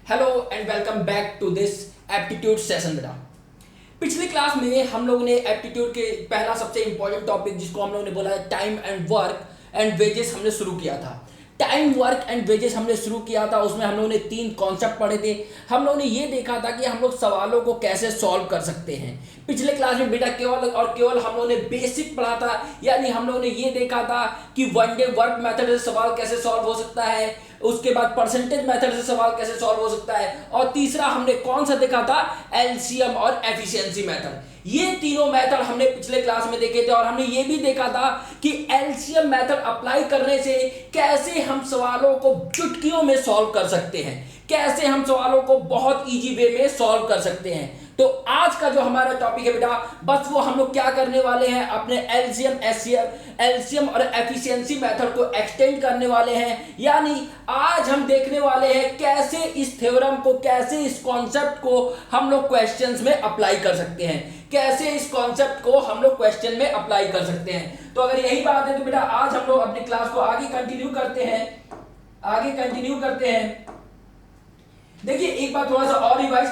Hello and welcome back to this aptitude session बेटा। पिछली class में हम लोगों ने एप्टीट्यूड के पहला सबसे इंपॉर्टेंट टॉपिक जिसको हम लोगों ने बोला है time and work and wages हमने शुरू किया था। टाइम वर्क एंड वेजेस हमने शुरू किया था, उसमें हम लोगों ने 3 कॉन्सेप्ट पढ़े थे। हम लोगों ने ये देखा था कि हम लोग सवालों को कैसे सॉल्व कर सकते हैं। पिछले क्लास में बेटा केवल और केवल हम लोगों ने बेसिक पढ़ा था, यानी हम लोगों ने ये देखा था कि वन डे वर्क मेथड से सवाल कैसे सॉल्व हो सकता है, उसके बाद परसेंटेज मेथड से सवाल कैसे सॉल्व हो सकता है, और तीसरा हमने कौन सा देखा था, एलसीएम और एफिशिएंसी मेथड। ये तीनों मेथड हमने पिछले क्लास में देखे थे और हमने ये भी देखा था कि एलसीएम मेथड अप्लाई करने से कैसे हम सवालों को चुटकियों में सॉल्व कर सकते हैं, कैसे हम सवालों को बहुत इजी वे में सॉल्व कर सकते हैं। तो आज का जो हमारा टॉपिक है बेटा, बस वो हम लोग क्या करने वाले हैं, अपने एलसीएम और एफिशिएंसी मेथड को एक्सटेंड करने वाले हैं। यानी आज हम देखने वाले हैं कैसे इस थ्योरम को, कैसे इस कॉन्सेप्ट को हम लोग क्वेश्चंस में अप्लाई कर सकते हैं, कैसे इस कॉन्सेप्ट को हम लोग क्वेश्चन में अप्लाई कर सकते हैं। तो अगर यही बात है तो बेटा आज हम लोग अपनी क्लास को आगे कंटिन्यू करते हैं। देखिए एक बार थोड़ा सा और रिवाइज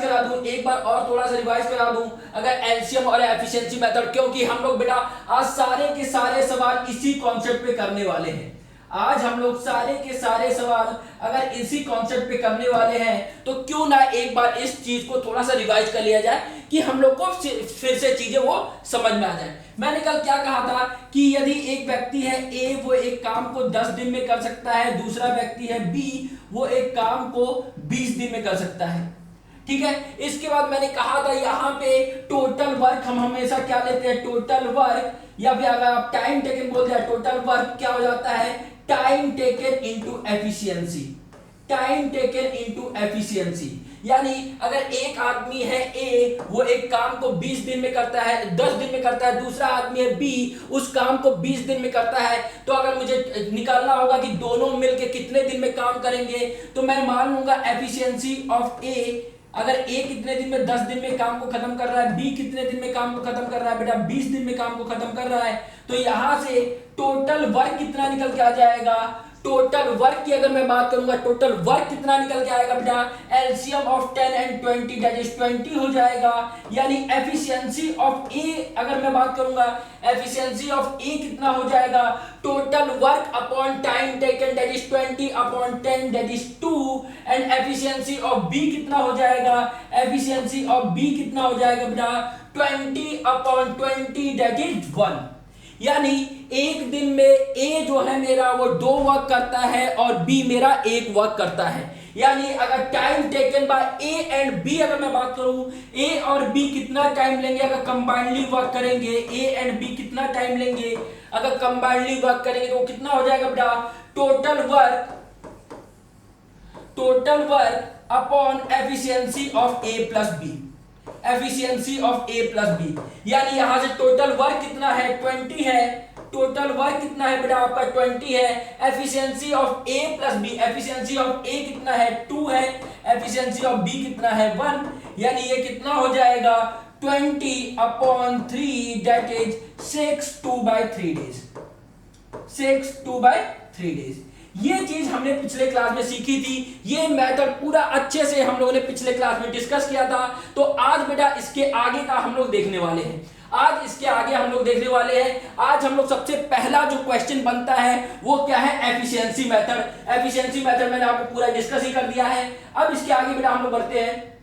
करा दूं, अगर एलसीएम और एफिशिएंसी मेथड, क्योंकि हम लोग बेटा आज सारे के सारे सवाल इसी कॉन्सेप्ट पे करने वाले हैं। आज हम लोग सारे के सारे सवाल अगर इसी कॉन्सेप्ट पे करने वाले हैं तो क्यों ना एक बार इस चीज को थोड़ा सा रिवाइज कर लिया जाए कि हम लोग को फिर से चीजें वो समझ में आ जाए। मैंने कल क्या कहा था कि यदि एक व्यक्ति है ए, वो एक काम को 10 दिन में कर सकता है, दूसरा व्यक्ति है बी, वो एक काम को 20 दिन में कर सकता है। ठीक है, इसके बाद मैंने कहा था यहाँ पे टोटल वर्क हम हमेशा क्या लेते हैं, टोटल वर्क, या फिर अगर आप टाइम टेकन बोलते हैं टोटल वर्क क्या हो जाता है, टाइम टेकन इनटू एफिशिएंसी। यानी अगर एक आदमी है ए, वो एक काम को 20 दिन में करता है, 10 दिन में करता है, दूसरा आदमी है बी, उस काम को 20 दिन में करता है, तो अगर मुझे निकालना होगा कि दोनों मिलके कितने दिन में काम करेंगे, तो मैं मान लूंगा एफिशिएंसी ऑफ ए, अगर ए कितने दिन में 10 दिन में काम को खत्म कर रहा है, बी कितने दिन में काम को खत्म कर रहा है, बेटा 20 दिन में काम को खत्म कर रहा है, तो यहां से टोटल वर्क कितना निकल के आ जाएगा। टोटल वर्क की अगर मैं बात करूंगा, टोटल वर्क कितना निकल के आएगा बेटा, LCM of 10 and 20 that is 20 हो जाएगा। यानी एफिशिएंसी ऑफ ए अगर मैं बात करूंगा, एफिशिएंसी ऑफ ए कितना हो जाएगा, total work upon time taken that is 20 upon 10 that is 2, and efficiency of B कितना हो जाएगा, एफिशिएंसी ऑफ बी कितना हो जाएगा बेटा, 20 अपॉन 20 दैट इज 1। यानी एक दिन में ए जो है मेरा वो 2 वर्क करता है और बी मेरा 1 वर्क करता है। यानी अगर time taken by A and B अगर मैं बात करूं, ए और बी कितना टाइम लेंगे अगर कंबाइनली वर्क करेंगे, ए एंड बी कितना टाइम लेंगे अगर कंबाइनली वर्क करेंगे, तो कितना हो जाएगा बेटा, total work upon efficiency of A plus B, efficiency of A plus B. यानी यहां से टोटल वर्क कितना है, 20 है, टोटल वर्क कितना है बेटा आपका 20 है, efficiency of A plus B, efficiency of A कितना है 2 है, एफिशिएंसी ऑफ बी कितना है 1। यानी ये कितना हो जाएगा 20 upon 3 that is 6 2 by 3 days। ये चीज हमने पिछले क्लास में सीखी थी, ये मेथड पूरा अच्छे से हम लोगों ने पिछले क्लास में डिस्कस किया था। तो आज बेटा इसके आगे का हम लोग देखने वाले हैं, आज हम लोग सबसे पहला जो क्वेश्चन बनता है वो क्या है, एफिशिएंसी मेथड मैंने आपको पूरा डिस्कस ही कर दिया है। अब इसके आगे बेटा हम लोग बढ़ते हैं,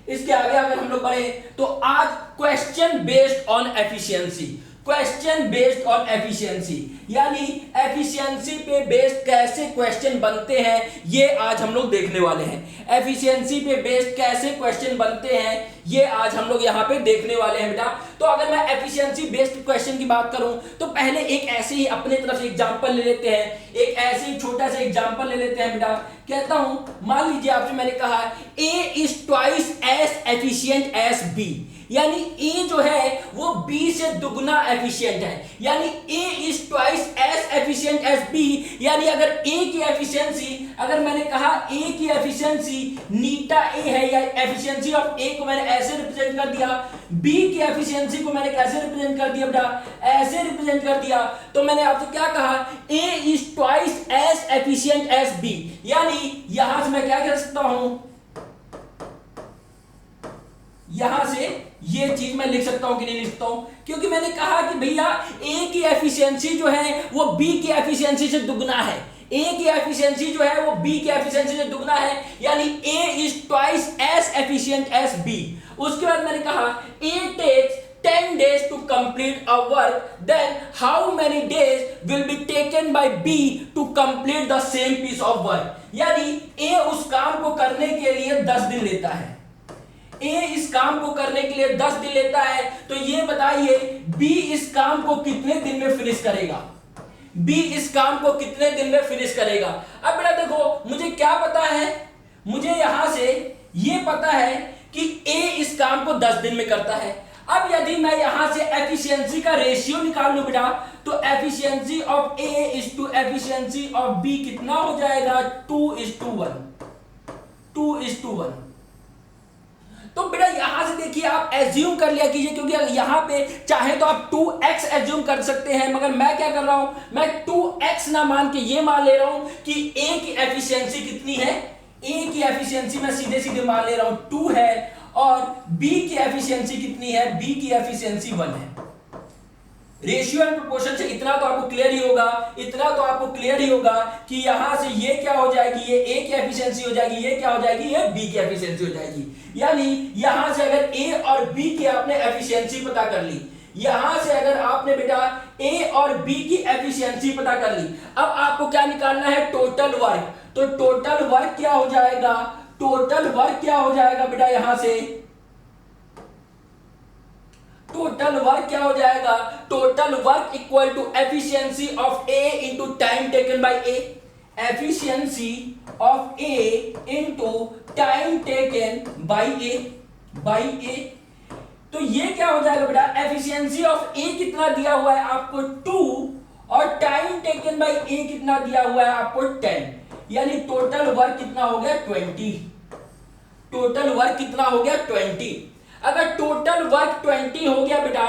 इसके आगे अगर हम लोग बढ़े तो आज क्वेश्चन बेस्ड ऑन एफिशिएंसी, यानी एफिशिएंसी पे बेस्ड कैसे क्वेश्चन बनते हैं ये आज हम लोग देखने वाले हैं। एफिशिएंसी पे बेस्ड कैसे क्वेश्चन बनते हैं ये आज हम लोग यहाँ पे देखने वाले हैं बेटा। तो अगर मैं एफिशिएंसी बेस्ड क्वेश्चन की बात करूं तो पहले एक ऐसे ही अपने तरफ से एग्जांपल ले लेते हैं, एक ऐसे ही छोटा सा एग्जांपल ले लेते हैं बेटा। कहता हूं मान लीजिए आपसे मैंने कहा A is twice as efficient as B, यानी ए जो है वो बी से दुगना एफिशिएंट है, यानी A is twice as efficient as B. यानी अगर ए की एफिशिएंसी, अगर मैंने कहा ए की एफिशिएंसी नीटा ए है, या एफिशिएंसी ऑफ ए को मैंने ऐसे रिप्रेजेंट कर दिया, बी की एफिशिएंसी को मैंने कैसे रिप्रेजेंट कर दिया बेटा, ऐसे रिप्रेजेंट कर दिया, तो मैंने आपसे क्या कहा, A is twice as efficient as B. यानी यहां से मैं क्या कह सकता हूं, यहां से ये चीज मैं लिख सकता हूं कि नहीं लिख सकता हूं, क्योंकि मैंने कहा कि भैया ए की एफिशिएंसी जो है वो बी की एफिशिएंसी से दुगना है, ए की एफिशिएंसी जो है वो बी की एफिशिएंसी से दुगना है, यानी A is twice as efficient as B. उसके बाद मैंने कहा A takes 10 days to complete a work, then how many days will be taken by B to complete the same piece of work? यानी A उस काम को करने के लिए 10 दिन लेता है, A इस काम को करने के लिए 10 दिन लेता है, तो ये बताइए B इस काम को कितने दिन में फिनिश करेगा, B इस काम को कितने दिन में फिनिश करेगा। अब बेटा देखो मुझे क्या पता है, मुझे यहां से ये पता है कि A इस काम को 10 दिन में करता है। अब यदि मैं यहां से एफिशिएंसी का रेशियो निकाल लूं बेटा, तो efficiency of A is to efficiency of B कितना हो जाएगा, 2:1, 2:1। तो बेटा यहां से देखिए आप एज्यूम कर लिया कीजिए, क्योंकि यहां पे चाहे तो आप 2x एज्यूम कर सकते हैं, मगर मैं क्या कर रहा हूं, मैं 2x ना मान के ये मान ले रहा हूं कि a की एफिशिएंसी कितनी है, a की एफिशिएंसी मैं सीधे सीधे मान ले रहा हूं 2 है, और B की एफिशिएंसी कितनी है, B की एफिशिएंसी 1 है। रेशियो एंड प्रोपोर्शन से इतना तो आपको क्लियर ही होगा, इतना तो आपको क्लियर ही होगा कि यहां से ये क्या हो जाएगी, ये A की एफिशिएंसी हो जाएगी, ये क्या हो जाएगी, ये B की एफिशिएंसी हो जाएगी। यानी यहां से अगर A और B की आपने एफिशिएंसी पता कर ली, यहां से अगर आपने बेटा A और B की एफिशिएंसी पता कर ली, अब आपको क्या निकालना है, टोटल वर्क। तो टोटल वर्क क्या हो जाएगा, टोटल वर्क क्या हो जाएगा बेटा, यहां से टोटल वर्क क्या हो जाएगा, total work equal to efficiency of A into time taken by A, efficiency of A into time taken by A. तो ये क्या हो जाएगा बेटा, एफिशिएंसी ऑफ ए कितना दिया हुआ है आपको 2, और टाइम टेकन बाय ए कितना दिया हुआ है आपको 10, यानी टोटल वर्क कितना हो गया 20, टोटल वर्क कितना हो गया 20। अगर टोटल वर्क 20 हो गया बेटा,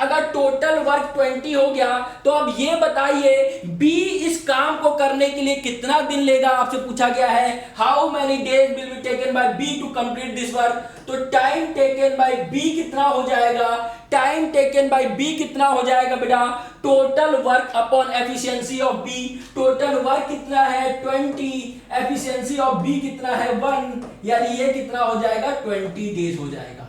अगर टोटल वर्क 20 हो गया, तो अब ये बताइए बी इस काम को करने के लिए कितना दिन लेगा, आपसे पूछा गया है how many days will be taken by B to complete this work. तो टाइम टेकन बाय बी कितना हो जाएगा, टाइम टेकन बाय बी कितना हो जाएगा बेटा, total work upon efficiency of B. Total work कितना है 20, एफिशिएंसी ऑफ बी कितना है 1, यानी ये कितना हो जाएगा 20 डेज हो जाएगा,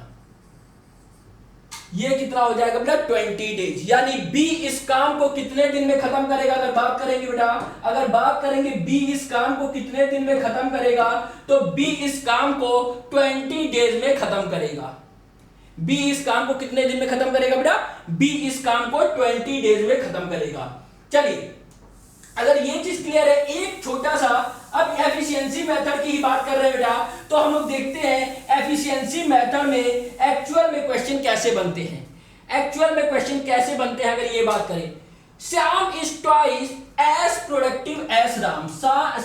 ये कितना हो जाएगा बेटा 20 डेज। यानी बी इस काम को कितने दिन में खत्म करेगा, अगर बात करेंगे बेटा, अगर बात करेंगे बी इस काम को कितने दिन में खत्म करेगा, तो बी इस काम को 20 डेज में खत्म करेगा। बी इस काम को कितने दिन में खत्म करेगा बेटा, बी इस काम को 20 डेज में खत्म करेगा। चलिए अगर ये चीज क्लियर है, एक छोटा सा अब एफिशिएंसी मेथड की ही बात कर रहे हैं बेटा, तो हम लोग देखते हैं एफिशिएंसी मेथड में एक्चुअल में क्वेश्चन कैसे बनते हैं, एक्चुअल में क्वेश्चन कैसे बनते हैं। अगर ये बात करें, Shyam is twice as productive as Ram,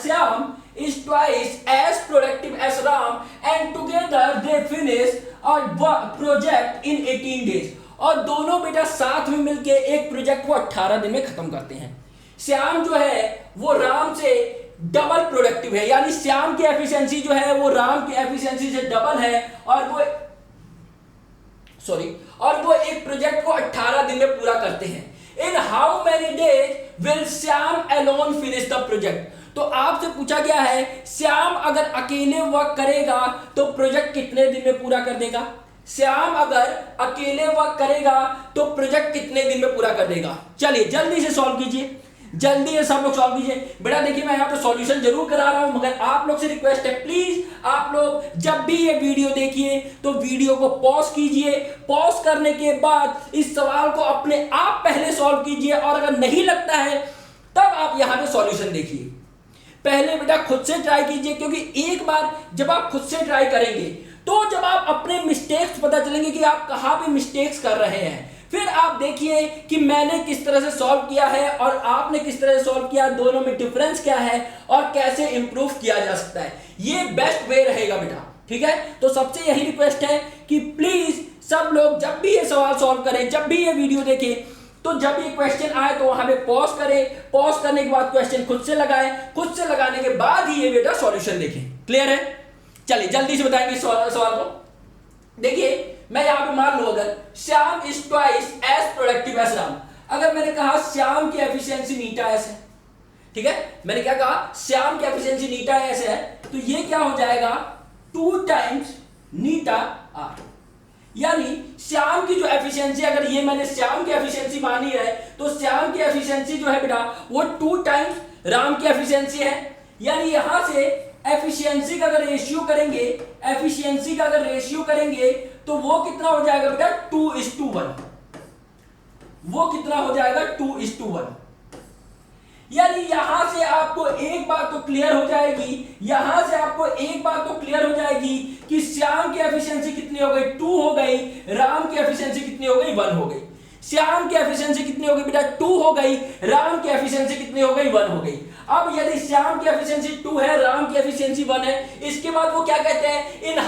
Shyam is twice as productive as Ram and together they finish project in 18 days. और दोनों बेटा साथ में मिलकर एक प्रोजेक्ट को 18 दिन में खत्म करते हैं। श्याम जो है वो राम से डबल प्रोडक्टिव है, यानी श्याम की एफिशिएंसी जो है वो राम की एफिशिएंसी से डबल है, और वो एक प्रोजेक्ट को 18 दिन में पूरा करते हैं। In how many days will Shyam alone finish the project. तो आपसे पूछा गया है श्याम अगर अकेले वर्क करेगा तो प्रोजेक्ट कितने दिन में पूरा कर देगा, श्याम अगर अकेले वर्क करेगा तो प्रोजेक्ट कितने दिन में पूरा कर देगा। चलिए जल्दी से सॉल्व कीजिए, जल्दी से सब लोग सॉल्व कीजिए। बेटा देखिए मैं यहाँ पे सॉल्यूशन जरूर करा रहा हूं, मगर आप लोग से रिक्वेस्ट है प्लीज आप लोग जब भी ये वीडियो देखिए तो वीडियो को पॉज कीजिए, पॉज करने के बाद इस सवाल को अपने आप पहले सॉल्व कीजिए, और अगर नहीं लगता है तब आप यहाँ पे सॉल्यूशन देखिए। पहले बेटा खुद से ट्राई कीजिए, क्योंकि एक बार जब आप खुद से ट्राई करेंगे तो जब आप अपने मिस्टेक्स पता चलेंगे कि आप कहां पे मिस्टेक्स कर रहे हैं, फिर आप देखिए कि मैंने किस तरह से सॉल्व किया है और आपने किस तरह से सॉल्व किया, दोनों में डिफरेंस क्या है और कैसे इंप्रूव किया जा सकता है। ये बेस्ट वे रहेगा बेटा, ठीक है। तो सबसे यही रिक्वेस्ट है कि प्लीज सब लोग जब भी ये सवाल सॉल्व करें, जब भी ये वीडियो देखें, तो जब ये क्वेश्चन आए तो वहां पे पॉज करें, पॉज करने के बाद क्वेश्चन खुद से लगाएं, खुद से लगाने के बाद ही ये बेटा सॉल्यूशन देखें। क्लियर है? चलिए जल्दी से बताएंगे सवाल को। देखिए मैं यहां पे मान लूं अगर Shyam is twice as productive as Ram, अगर मैंने कहा श्याम की एफिशिएंसी नीटा एस है, ठीक है, मैंने क्या कहा, श्याम की एफिशिएंसी नीटा एस है, तो ये क्या हो जाएगा 2 टाइम्स नीटा आर, यानी श्याम की जो एफिशिएंसी, अगर ये मैंने श्याम की एफिशिएंसी मानी है तो श्याम की एफिशिएंसी जो है बेटा वो 2 टाइम्स राम की एफिशिएंसी है। यानी यहां से एफिशिएंसी का अगर रेशियो करेंगे, एफिशिएंसी का अगर रेशियो करेंगे तो वो कितना हो जाएगा बेटा 2:1, वो कितना हो जाएगा 2:1। यानी यहां से आपको एक बात तो क्लियर हो जाएगी, यहां से आपको एक बात तो क्लियर हो जाएगी कि श्याम की एफिशिएंसी कितनी हो गई 2 हो गई, राम की एफिशिएंसी कितनी हो गई 1 हो गई। श्याम की एफिशिएंसी कितनी हो गई बेटा 2 हो गई, राम की एफिशिएंसी कितनी हो गई 1 हो गई। अब यदि श्याम की एफिशिएंसी 2 है, राम की एफिशिएंसी 1 है, इसके बाद वो क्या कहते हैं, in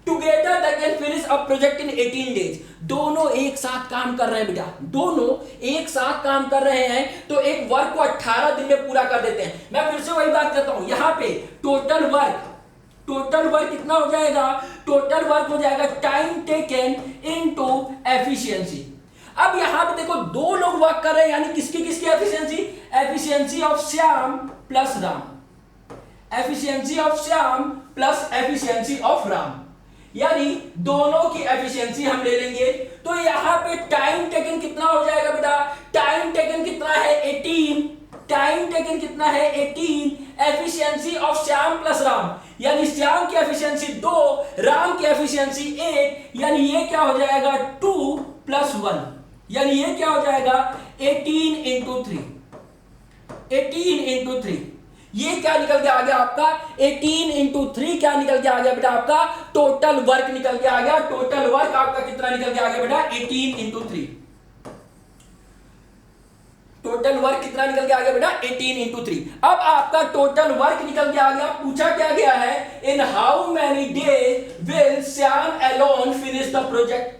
together they can finish a project in 18 days. दोनों एक साथ काम कर रहे हैं बेटा, दोनों एक साथ काम कर रहे हैं तो एक वर्क को 18 दिन में पूरा कर देते हैं। मैं फिर से वही बात करता हूं, यहां पे टोटल वर्क कितना हो जाएगा, टोटल वर्क हो जाएगा टाइम टेकन इनटू एफिशिएंसी। अब यहां पे देखो 2 लोग वर्क कर रहे हैं, यानी किसकी किसकी efficiency, efficiency of Shyam plus Ram, efficiency of Shyam plus efficiency of Ram, यानी दोनों की एफिशिएंसी हम ले लेंगे। तो यहां पे टाइम टेकन कितना हो जाएगा बेटा, टाइम टेकन कितना है 18, टाइम टेकन कितना है 18, efficiency of Shyam plus Ram, यानी श्याम की एफिशिएंसी 2, राम की एफिशिएंसी 1, यानी ये क्या हो जाएगा 2 + 1, यानी ये क्या हो जाएगा 18 × 3, 18 × 3। ये क्या निकल के आ गया आपका 18 × 3, क्या निकल के आ गया बेटा आपका टोटल वर्क निकल के आ गया। टोटल वर्क आपका कितना निकल के आ गया बेटा 18 × 3, टोटल वर्क कितना निकल के आ गया बेटा 18 × 3। अब आपका टोटल वर्क निकल के आ गया, पूछा क्या गया है, in how many days will Shyam alone finish the project.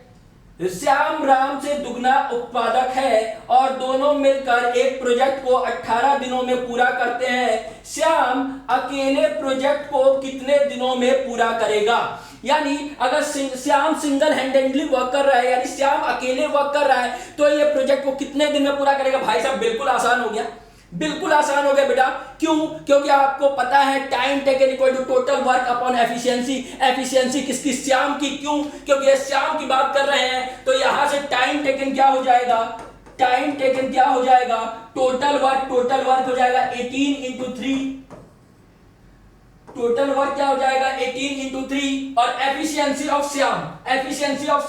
Shyam Ram से दुगना उत्पादक है और दोनों मिलकर एक प्रोजेक्ट को 18 दिनों में पूरा करते हैं। श्याम अकेले प्रोजेक्ट को कितने दिनों में पूरा करेगा। यानी अगर श्याम सिंगल हैंडेडली वर्क कर रहा है, यानी श्याम अकेले वर्क कर रहा है, तो ये प्रोजेक्ट को कितने दिन में पूरा करेगा। भाई साहब बिल्कुल आसान हो गया, बिल्कुल आसान हो गया बेटा। क्यों? क्योंकि आपको पता है time taken equal to total work upon efficiency. Efficiency किसकी? श्याम की। क्यों? क्योंकि ये श्याम की बात कर रहे हैं, तो यहां से टाइम टेकन क्या हो जाएगा, टाइम टेकन क्या हो जाएगा, टोटल वर्क हो जाएगा 18 × 3, टोटल वर्क क्या हो जाएगा 18 × 3, और एफिशिएंसी ऑफ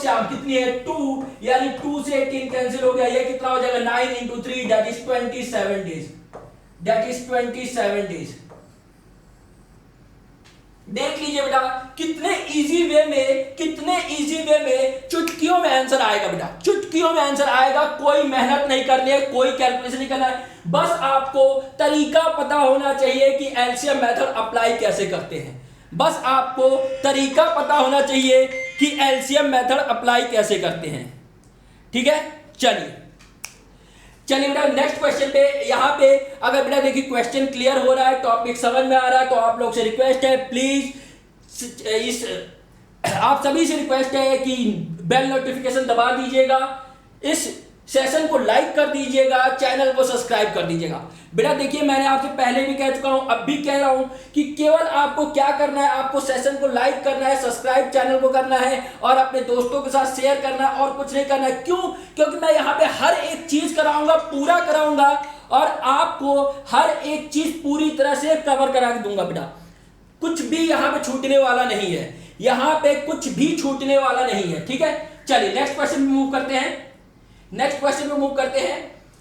श्याम कितनी है 2, यानी 2 से 18 कैंसिल हो गया, ये कितना हो जाएगा 9 × 3 that is 27 days, that is 27 days. देख लीजिए बेटा कितने इजी वे में चुटकियों में आंसर आएगा बेटा, चुटकियों में आंसर आएगा। कोई मेहनत नहीं करनी है, कोई कैलकुलेशन नहीं करना है, बस आपको तरीका पता होना चाहिए कि एलसीएम मेथड अप्लाई कैसे करते हैं। बस आपको तरीका पता होना चाहिए कि एलसीएम मेथड अप्लाई कैसे करते हैं। ठीक है, चलिए बेटा नेक्स्ट क्वेश्चन पे। यहां पे अगर बेटा देखिए क्वेश्चन क्लियर हो रहा है, टॉपिक समझ में आ रहा है, तो आप लोग से रिक्वेस्ट है प्लीज आप सभी से रिक्वेस्ट है कि बेल नोटिफिकेशन दबा दीजिएगा, इस सेशन को लाइक कर दीजिएगा, चैनल को सब्सक्राइब कर दीजिएगा। बेटा देखिए मैंने आपसे पहले भी कह चुका हूं, अब भी कह रहा हूं कि केवल आपको क्या करना है, आपको सेशन को लाइक करना है, सब्सक्राइब चैनल को करना है और अपने दोस्तों के साथ शेयर करना है, और कुछ नहीं करना है। क्यों? क्योंकि मैं यहाँ पे हर एक चीज कराऊंगा, पूरा कराऊंगा, और आपको हर एक चीज पूरी तरह से कवर करा के दूंगा। बेटा कुछ भी यहाँ पे छूटने वाला नहीं है, यहाँ पे कुछ भी छूटने वाला नहीं है। ठीक है, चलिए नेक्स्ट क्वेश्चन में मूव करते हैं।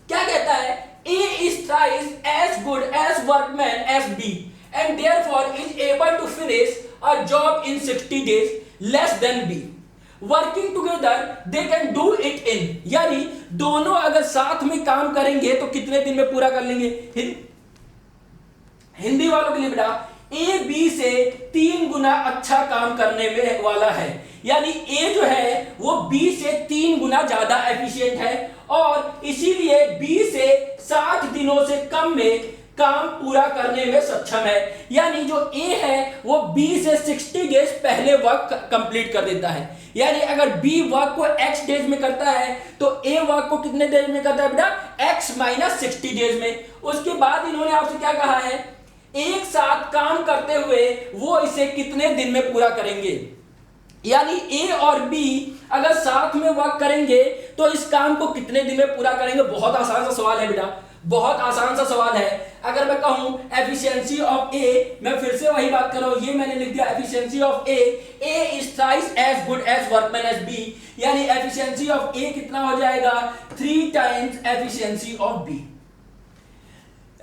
क्या कहता है, A is thrice as good as workman as B। and therefore is able to finish a job in 60 days less than B. Working together they can do it in, यानी दोनों अगर साथ में काम करेंगे तो कितने दिन में पूरा कर लेंगे। हिंदी वालों के लिए बेटा ए बी से 3 गुना अच्छा काम करने में वाला है, यानी ए जो है वो बी से 3 गुना ज्यादा एफिशिएंट है और इसीलिए बी से 60 दिनों से कम में काम पूरा करने में सक्षम है। यानी जो ए है वो बी से 60 डेज पहले वर्क कंप्लीट कर देता है। यानी अगर बी वर्क को x डेज में करता है तो ए वर्क को कितने डेज में करता है बेटा, x माइनस 60 डेज में। उसके बाद इन्होंने आपसे क्या कहा है, एक साथ काम करते हुए वो इसे कितने दिन में पूरा करेंगे। यानी ए और बी अगर साथ में वर्क करेंगे तो इस काम को कितने दिन में पूरा करेंगे। बहुत आसान सा सवाल है बेटा, बहुत आसान सा सवाल है। अगर मैं कहूं एफिशिएंसी ऑफ ए, मैं फिर से वही बात कर रहा हूं, ये मैंने लिख दिया efficiency of A is thrice as good as workman as B, यानी एफिशिएंसी ऑफ ए कितना हो जाएगा, 3 times efficiency of B.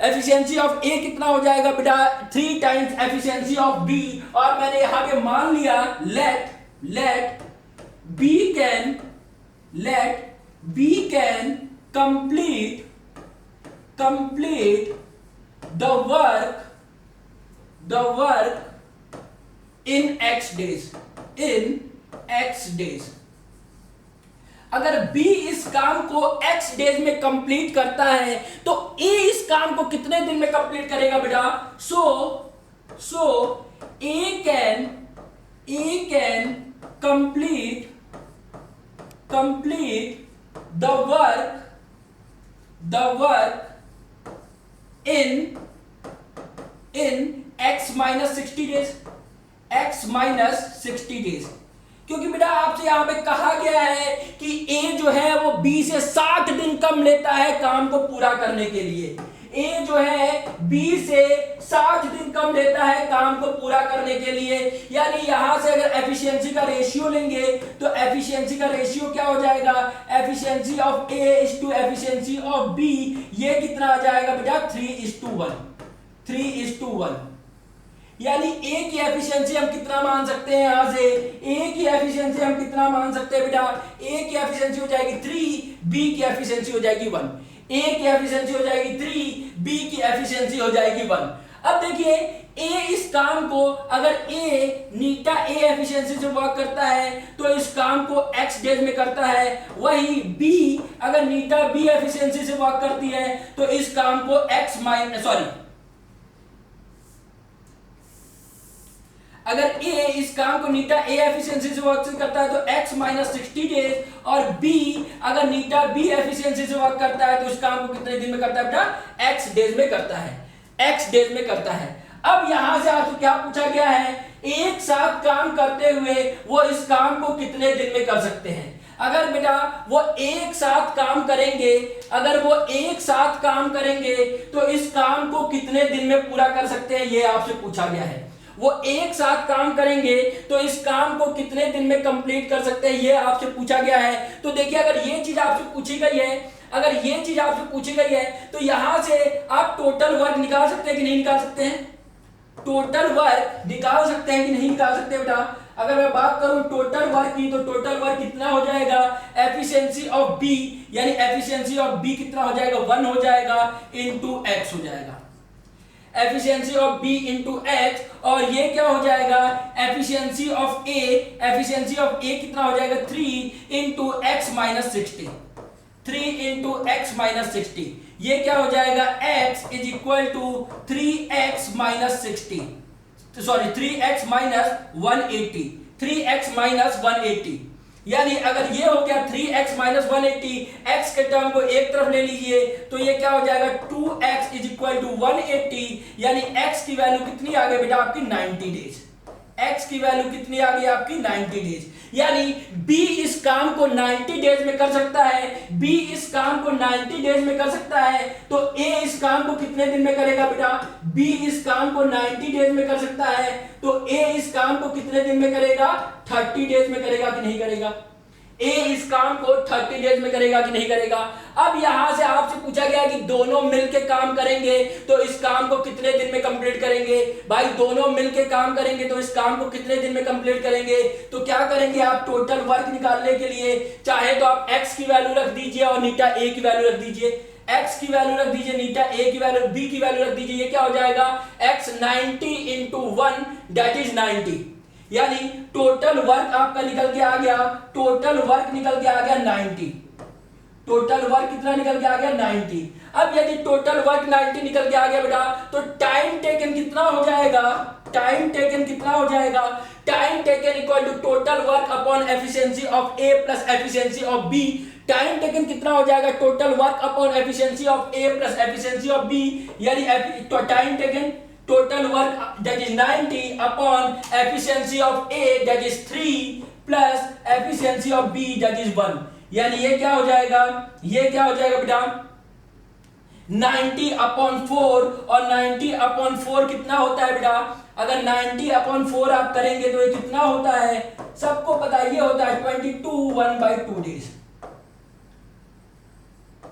Efficiency of A कितना हो जाएगा बेटा, 3 टाइम्स एफिशिएंसी ऑफ बी। और मैंने यहां पे मान लिया let B can complete the work in x days। अगर B इस काम को x डेज में कंप्लीट करता है तो A इस काम को कितने दिन में कंप्लीट करेगा बेटा। सो A can complete the work in x minus 60 days। क्योंकि बेटा आपसे यहां पे कहा गया है कि ए जो है वो बी से 60 दिन कम लेता है काम को पूरा करने के लिए। ए जो है बी से 60 दिन कम लेता है काम को पूरा करने के लिए। यानी यहां से अगर एफिशिएंसी का रेशियो लेंगे तो एफिशिएंसी का रेशियो क्या हो जाएगा, efficiency of A is to efficiency of B, ये कितना आ जाएगा बेटा 3:1। यानी ए की एफिशिएंसी हम कितना मान सकते हैं, यहां से ए की एफिशिएंसी हम कितना मान सकते हैं बेटा, ए की एफिशिएंसी हो जाएगी 3, बी की एफिशिएंसी हो जाएगी 1। ए की एफिशिएंसी हो जाएगी 3, बी की एफिशिएंसी हो जाएगी 1। अब देखिए ए इस काम को अगर ए नीटा ए एफिशिएंसी से वर्क करता है तो इस काम को x डेज में करता है, वही बी अगर नीटा बी एफिशिएंसी से वर्क करती है तो इस काम को अगर ए इस काम को नीटा ए एफिशिएंसी से वर्क करता है तो x माइनस 60 डेज, और बी अगर नीटा बी एफिशिएंसी से वर्क करता है तो इस काम को कितने दिन में करता है बेटा, x डेज में करता है। अब यहां से आपसे क्या पूछा गया है, एक साथ काम करते हुए वो इस काम को कितने दिन में कर सकते हैं। अगर बेटा वो एक साथ काम करेंगे तो इस काम को कितने दिन में पूरा कर सकते हैं, ये आपसे पूछा गया है। वो एक साथ काम करेंगे तो इस काम को कितने दिन में कंप्लीट कर सकते हैं, ये आपसे पूछा गया है। तो देखिए अगर ये चीज आपसे पूछी गई है तो यहां से आप टोटल वर्क निकाल सकते हैं कि नहीं निकाल सकते हैं, बेटा। अगर मैं बात करूं टोटल वर्क की तो टोटल वर्क कितना हो जाएगा, एफिशिएंसी ऑफ बी, यानी एफिशिएंसी ऑफ बी कितना हो जाएगा, 1 हो जाएगा इंटू एक्स हो जाएगा, efficiency of B into x. और ये क्या हो जाएगा, एफिशिएंसी ऑफ ए कितना हो जाएगा 3 into x minus 60, 3 into x minus 60। ये क्या हो जाएगा, x is equal to 3x minus 60, sorry 3x minus 180, 3x minus 180। यानी अगर ये हो गया 3x माइनस 180, x के टर्म को एक तरफ ले लीजिए तो ये क्या हो जाएगा 2x इज इक्वल टू 180, यानी x की वैल्यू कितनी आ गई बेटा आपकी 90 डेज। x की वैल्यू कितनी आ गई आपकी 90 डेज। यानी b इस काम को 90 डेज में कर सकता है, तो a इस काम को कितने दिन में करेगा बेटा, b इस काम को 90 डेज में कर सकता है तो a इस काम को कितने दिन में करेगा, 30 डेज में करेगा कि नहीं करेगा। ए इस काम को 30 डेज में करेगा कि नहीं करेगा। अब यहां से आपसे पूछा गया कि दोनों मिलके काम करेंगे तो इस काम को कितने दिन में कंप्लीट करेंगे। भाई दोनों मिलके काम करेंगे तो इस काम को कितने दिन में कंप्लीट करेंगे। तो क्या करेंगे आप, टोटल वर्क निकालने के लिए चाहे तो आप x की वैल्यू रख दीजिए और नीटा a की वैल्यू रख दीजिए, x की वैल्यू रख दीजिए, नीटा a की वैल्यू, b की वैल्यू रख दीजिए। ये क्या हो जाएगा, x 90 into 1 that is 90, यानी टोटल वर्क आपका निकल के आ गया, टोटल वर्क निकल के आ गया 90। टोटल वर्क कितना निकल के आ गया 90। अब यदि टोटल वर्क 90 निकल के आ गया बेटा तो टाइम टेकन कितना हो जाएगा, टाइम टेकन कितना हो जाएगा, time taken equal to total work upon efficiency of A plus efficiency of B. Time taken कितना हो जाएगा, total work upon efficiency of A plus efficiency of B, यानी time taken total work that is 90 upon efficiency of A that is 3 plus efficiency of B that is 1, यानी ये क्या हो जाएगा, ये क्या हो जाएगा बेटा 90 upon 4, और 90 upon 4 कितना होता है बेटा, अगर 90 upon 4 आप करेंगे तो ये कितना होता है, सबको पता है ये होता है 22 1/2 days,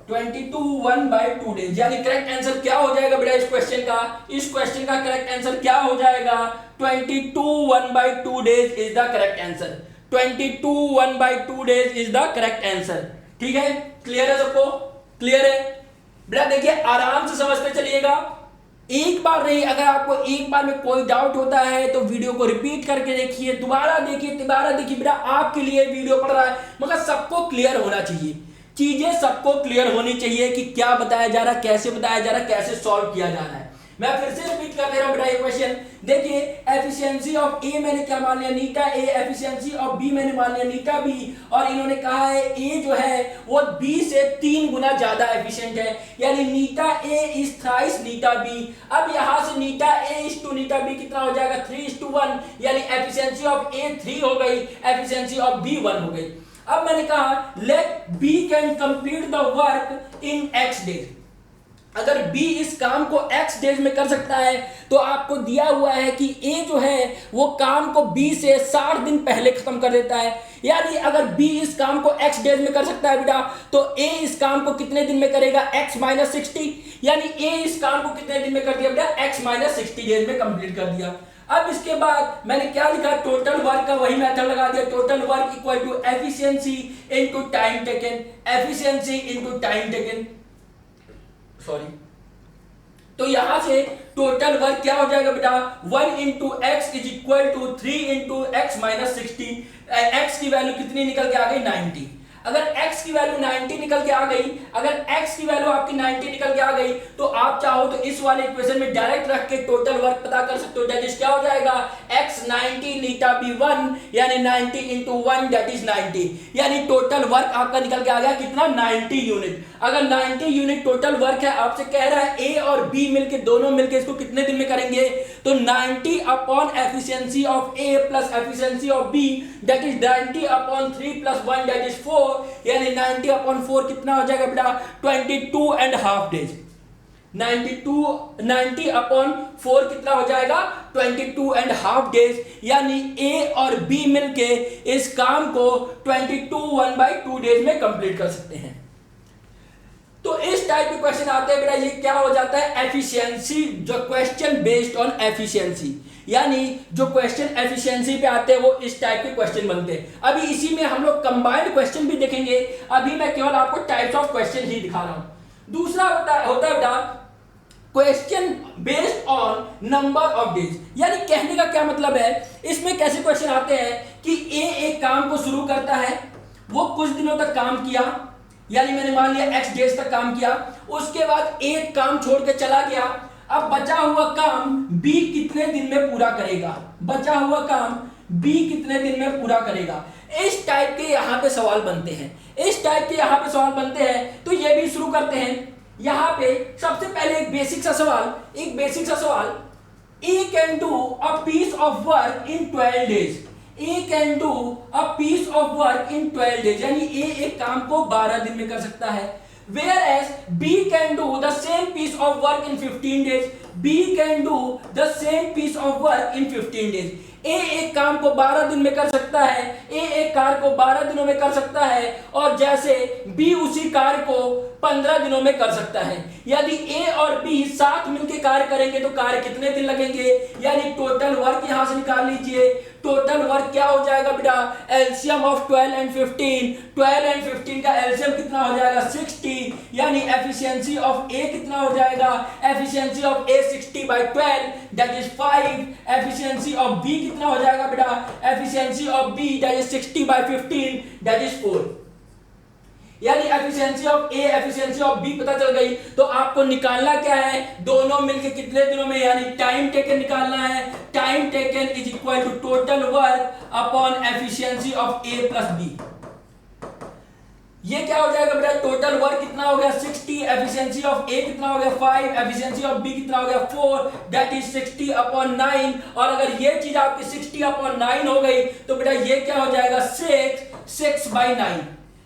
22 1/2 डेज। यानी करेक्ट आंसर क्या हो जाएगा बेटा इस क्वेश्चन का, इस क्वेश्चन का करेक्ट आंसर क्या हो जाएगा, 22 1/2 days is the correct answer, 22 1/2 days is the correct answer. ठीक है, क्लियर है सबको, क्लियर है बेटा। देखिए आराम से समझते चलिएगा, एक बार नहीं, अगर आपको एक बार में कोई डाउट होता है तो वीडियो को रिपीट करके देखिए, दोबारा देखिए, दोबारा देखिए बेटा, आपके लिए वीडियो पढ़ रहा है, मगर सबको क्लियर होना चाहिए, चीजें सबको क्लियर होनी चाहिए कि क्या बताया जा रहा है, कैसे बताया जा रहा है, कैसे सॉल्व किया जा रहा है। मैं फिर से रिपीट कर दे रहा हूं बेटा ये क्वेश्चन। देखिए एफिशिएंसी ऑफ ए मैंने क्या मान लिया, नीटा ए, एफिशिएंसी ऑफ बी मैंने मान लिया नीटा बी, और इन्होंने कहा है ए जो है वो बी से 3 गुना ज्यादा एफिशिएंट है, यानी नीटा ए इज थ्राइस नीटा बी। अब यहां से नीटा ए इज टू नीटा बी कितना हो जाएगा 3:1, यानी एफिशिएंसी ऑफ ए 3 हो गई, एफिशिएंसी ऑफ बी 1 हो गई। अब मैंने कहा let B can complete the work in x days, अगर B इस काम को x डेज में कर सकता है तो आपको दिया हुआ है कि A जो है वो काम को B से 60 दिन पहले खत्म कर देता है, यानी अगर B इस काम को x डेज में कर सकता है बेटा तो A इस काम को कितने दिन में करेगा, x - 60, यानी A इस काम को कितने दिन में कर दिया बेटा, x - 60 डेज में कंप्लीट कर दिया। अब इसके बाद मैंने क्या लिखा, टोटल वर्क का वही मेथड लगा दिया, total work equal to efficiency into time taken, efficiency into time taken, sorry. तो यहां से टोटल वर्क क्या हो जाएगा बेटा, 1 into x is equal to 3 into x - 60, x की वैल्यू कितनी निकल के आ गई 90। अगर x की वैल्यू 90 निकल के आ गई, अगर x की वैल्यू आपकी 90 निकल के आ गई तो आप चाहो तो इस वाले इक्वेशन में डायरेक्ट रख के टोटल वर्क पता कर सकते हो, दैट इज क्या हो जाएगा x 90 नीटा b 1, यानी 90 into 1 दैट इज 90, यानी टोटल वर्क आपका निकल के आ गया कितना 90 यूनिट। अगर 90 यूनिट टोटल वर्क है, आपसे कह रहा है a और b मिलके, दोनों मिलके इसको कितने दिन में करेंगे, तो 90 upon efficiency of a plus efficiency of b that is 90 upon 3 plus 1 that is 4, यानी 90 अपॉन 4 कितना हो जाएगा बेटा 22.5 डेज। 90 अपॉन 4 कितना हो जाएगा 22.5 डेज, यानी A और B मिलके इस काम को 22 1/2 डेज में कंप्लीट कर सकते हैं। तो इस टाइप के क्वेश्चन आते हैं बेटा, ये क्या हो जाता है एफिशिएंसी, जो क्वेश्चन बेस्ड ऑन एफिशिएंसी, यानी जो क्वेश्चन एफिशिएंसी पे आते हैं वो इस टाइप के क्वेश्चन बनते हैं। अभी इसी में हम लोग कंबाइंड क्वेश्चन भी देखेंगे, अभी मैं केवल आपको टाइप्स ऑफ क्वेश्चन ही दिखा रहा हूं। दूसरा होता है बेटा question based on number of days, यानी कहने का क्या मतलब है, इसमें कैसे क्वेश्चन आते हैं कि ए एक काम को शुरू करता है, वो कुछ दिनों तक काम किया, यानी मैंने मान लिया x डेज तक काम किया, उसके बाद एक काम छोड़ के चला गया, अब बचा हुआ काम B कितने दिन में पूरा करेगा, बचा हुआ काम B कितने दिन में पूरा करेगा। इस टाइप के यहाँ पे सवाल बनते हैं, इस टाइप के यहाँ पे सवाल बनते हैं। तो ये भी शुरू करते हैं। यहाँ पे सबसे पहले एक बेसिक सा सवाल, A can do a piece of work in 12 days, A can do a piece of work in 12 days, यानी A एक काम को 12 दिन में कर सकता है। Whereas B can do the same piece of work in 15 days, B can do the same piece of work in 15 days. A एक काम को 12 दिन में कर सकता है, ए एक कार्य को 12 दिनों में कर सकता है, और जैसे बी उसी कार्य को 15 दिनों में कर सकता है। यदि ए और बी साथ मिलकर कार्य करेंगे तो कार्य कितने दिन लगेंगे, यानी टोटल वर्क यहां से निकाल लीजिए। टोटल वर्क क्या हो जाएगा बेटा, एलसीएम ऑफ 12 एंड 15, 12 एंड 15 का एलसीएम कितना हो जाएगा 60, यानी एफिशिएंसी ऑफ ए कितना हो जाएगा, efficiency of A 60/12 that is 5, efficiency of B कितना हो जाएगा बेटा, efficiency of B that is 60/15 that is 4। यानी efficiency of A efficiency of B पता चल गई। तो आपको निकालना क्या है, दोनों मिलके कितने दिनों में, यानी टाइम टेकन निकालना है। Time taken is equal to total work upon efficiency of A plus B. ये क्या हो जाएगा बेटा, टोटल वर्क कितना हो गया 60, एफिशिएंसी ऑफ ए कितना हो गया 5, एफिशिएंसी ऑफ बी कितना हो गया 4, दैट इज 60/9। और अगर ये चीज आपकी 60/9 हो गई तो बेटा ये क्या हो जाएगा 6/9,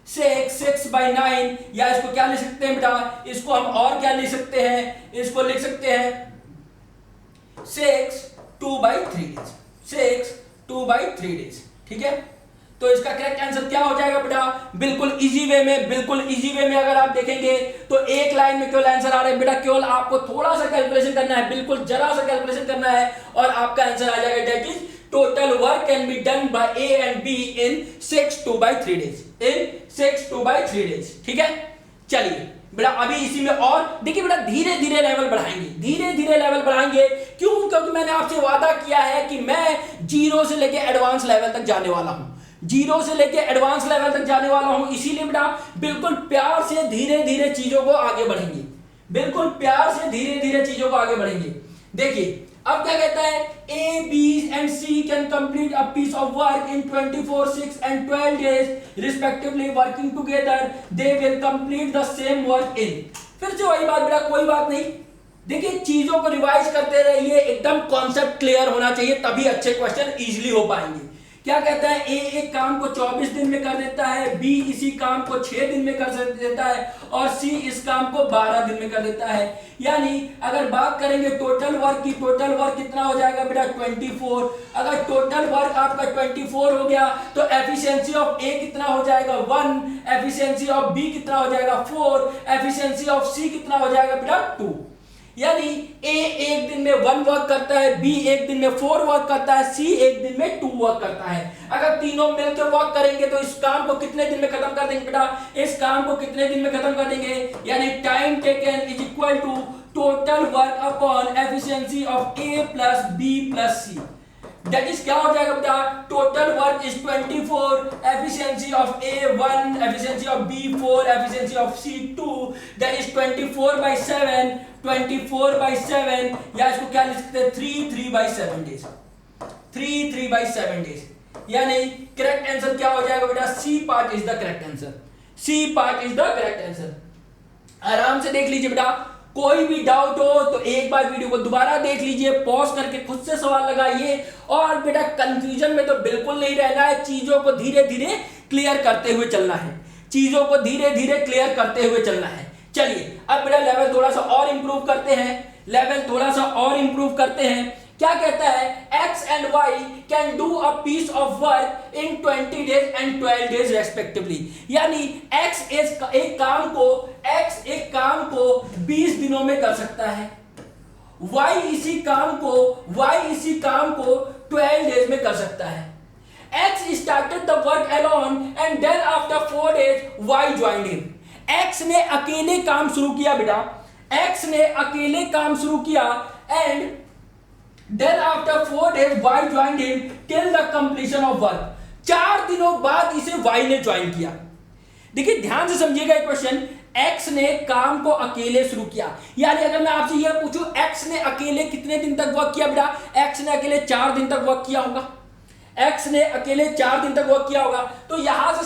6/9। या इसको क्या लिख सकते हैं बेटा, इसको हम और क्या लिख सकते हैं, इसको लिख सकते हैं 6 2/3 डेज, 6 2/3 डेज। ठीक है, तो इसका करेक्ट आंसर क्या हो जाएगा बेटा, बिल्कुल इजी वे में, बिल्कुल इजी वे में अगर आप देखेंगे तो एक लाइन में केवल आंसर आ रहा है बेटा। केवल आपको थोड़ा सा कैलकुलेशन करना है, बिल्कुल जरा सा कैलकुलेशन करना है और आपका आंसर आ जाएगा। That is total work can be done by A and be in 6 2/3 days, in 6 2/3 days. ठीक है, चलिए बेटा अभी इसी में और देखिए बेटा, धीरे धीरे लेवल बढ़ाएंगे, धीरे धीरे लेवल बढ़ाएंगे। क्यों, क्योंकि मैंने आपसे वादा किया है कि मैं जीरो से लेके एडवांस लेवल तक जाने वाला हूं, जीरो से लेके एडवांस लेवल तक जाने वाला हूं। इसीलिए बेटा बिल्कुल प्यार से धीरे धीरे चीजों को आगे बढ़ेंगे, बिल्कुल प्यार से धीरे धीरे चीजों को आगे बढ़ेंगे। देखिए अब क्या कहता है, A B and C can complete a piece of work in 24, 6 and 12 days respectively, working together they will complete the same work in. फिर से वही बात बेटा, कोई बात नहीं, देखिए चीजों को रिवाइज करते रहिए, एकदम कॉन्सेप्ट क्लियर होना चाहिए, तभी अच्छे क्वेश्चन इजीली हो पाएंगे। क्या कहता है, ए एक काम को 24 दिन में कर देता है, बी इसी काम को 6 दिन में कर देता है, और सी इस काम को 12 दिन में कर देता है। यानी अगर बात करेंगे टोटल वर्क की, टोटल वर्क कितना हो जाएगा बेटा 24। अगर टोटल वर्क आपका 24 हो गया तो एफिशिएंसी ऑफ ए कितना हो जाएगा 1, एफिशिएंसी ऑफ बी कितना हो जाएगा 4, एफिशिएंसी ऑफ सी कितना हो जाएगा बेटा 2। यानी ए एक दिन में 1 वर्क करता है, बी एक दिन में 4 वर्क करता है, सी एक दिन में 2 वर्क करता है। अगर तीनों मिलकर वर्क करेंगे तो इस काम को कितने दिन में खत्म कर देंगे बेटा, इस काम को कितने दिन में खत्म कर देंगे, यानी time taken is equal to total work upon efficiency of A plus B plus C. That is क्या हो जाएगा बेटा, total work is 24, efficiency of A 1, efficiency of B 4, efficiency of C 2, that is 24/7, 24/7, या इसको क्या लिख सकते हैं 3/7 डेज, 3/7 डेज। यानी करेक्ट आंसर क्या हो जाएगा बेटा, C part is the correct answer, C part is the correct answer. आराम से देख लीजिए बेटा, कोई भी डाउट हो तो एक बार वीडियो को दोबारा देख लीजिए, पॉज करके खुद से सवाल लगाइए, और बेटा कंफ्यूजन में तो बिल्कुल नहीं रहना है, चीजों को धीरे धीरे क्लियर करते हुए चलना है, चीजों को धीरे धीरे क्लियर करते हुए चलना है। चलिए अब बेटा लेवल थोड़ा सा और इंप्रूव करते हैं, लेवल थोड़ा सा और इंप्रूव करते हैं। क्या कहता है, x and y can do a piece of work in 20 days and 12 days respectively। यानी x एक काम को 20 दिनों में कर सकता है, y इसी काम को 12 डेज में कर सकता है। x started the work alone and then after 4 days y joined him। x ने अकेले काम शुरू किया बेटा, x ने अकेले काम शुरू किया, and then after 4 days y joined him till the completion of work। 4 दिनों बाद इसे y ने ज्वाइन किया। देखिए ध्यान से समझिएगा एक क्वेश्चन, x ने काम को अकेले शुरू किया, यानी अगर मैं आपसे यह पूछूं x ने अकेले कितने दिन तक वर्क किया बेटा, x ने अकेले 4 दिन तक वर्क किया होगा, x ने अकेले 4 दिन तक वर्क किया होगा। तो यहां से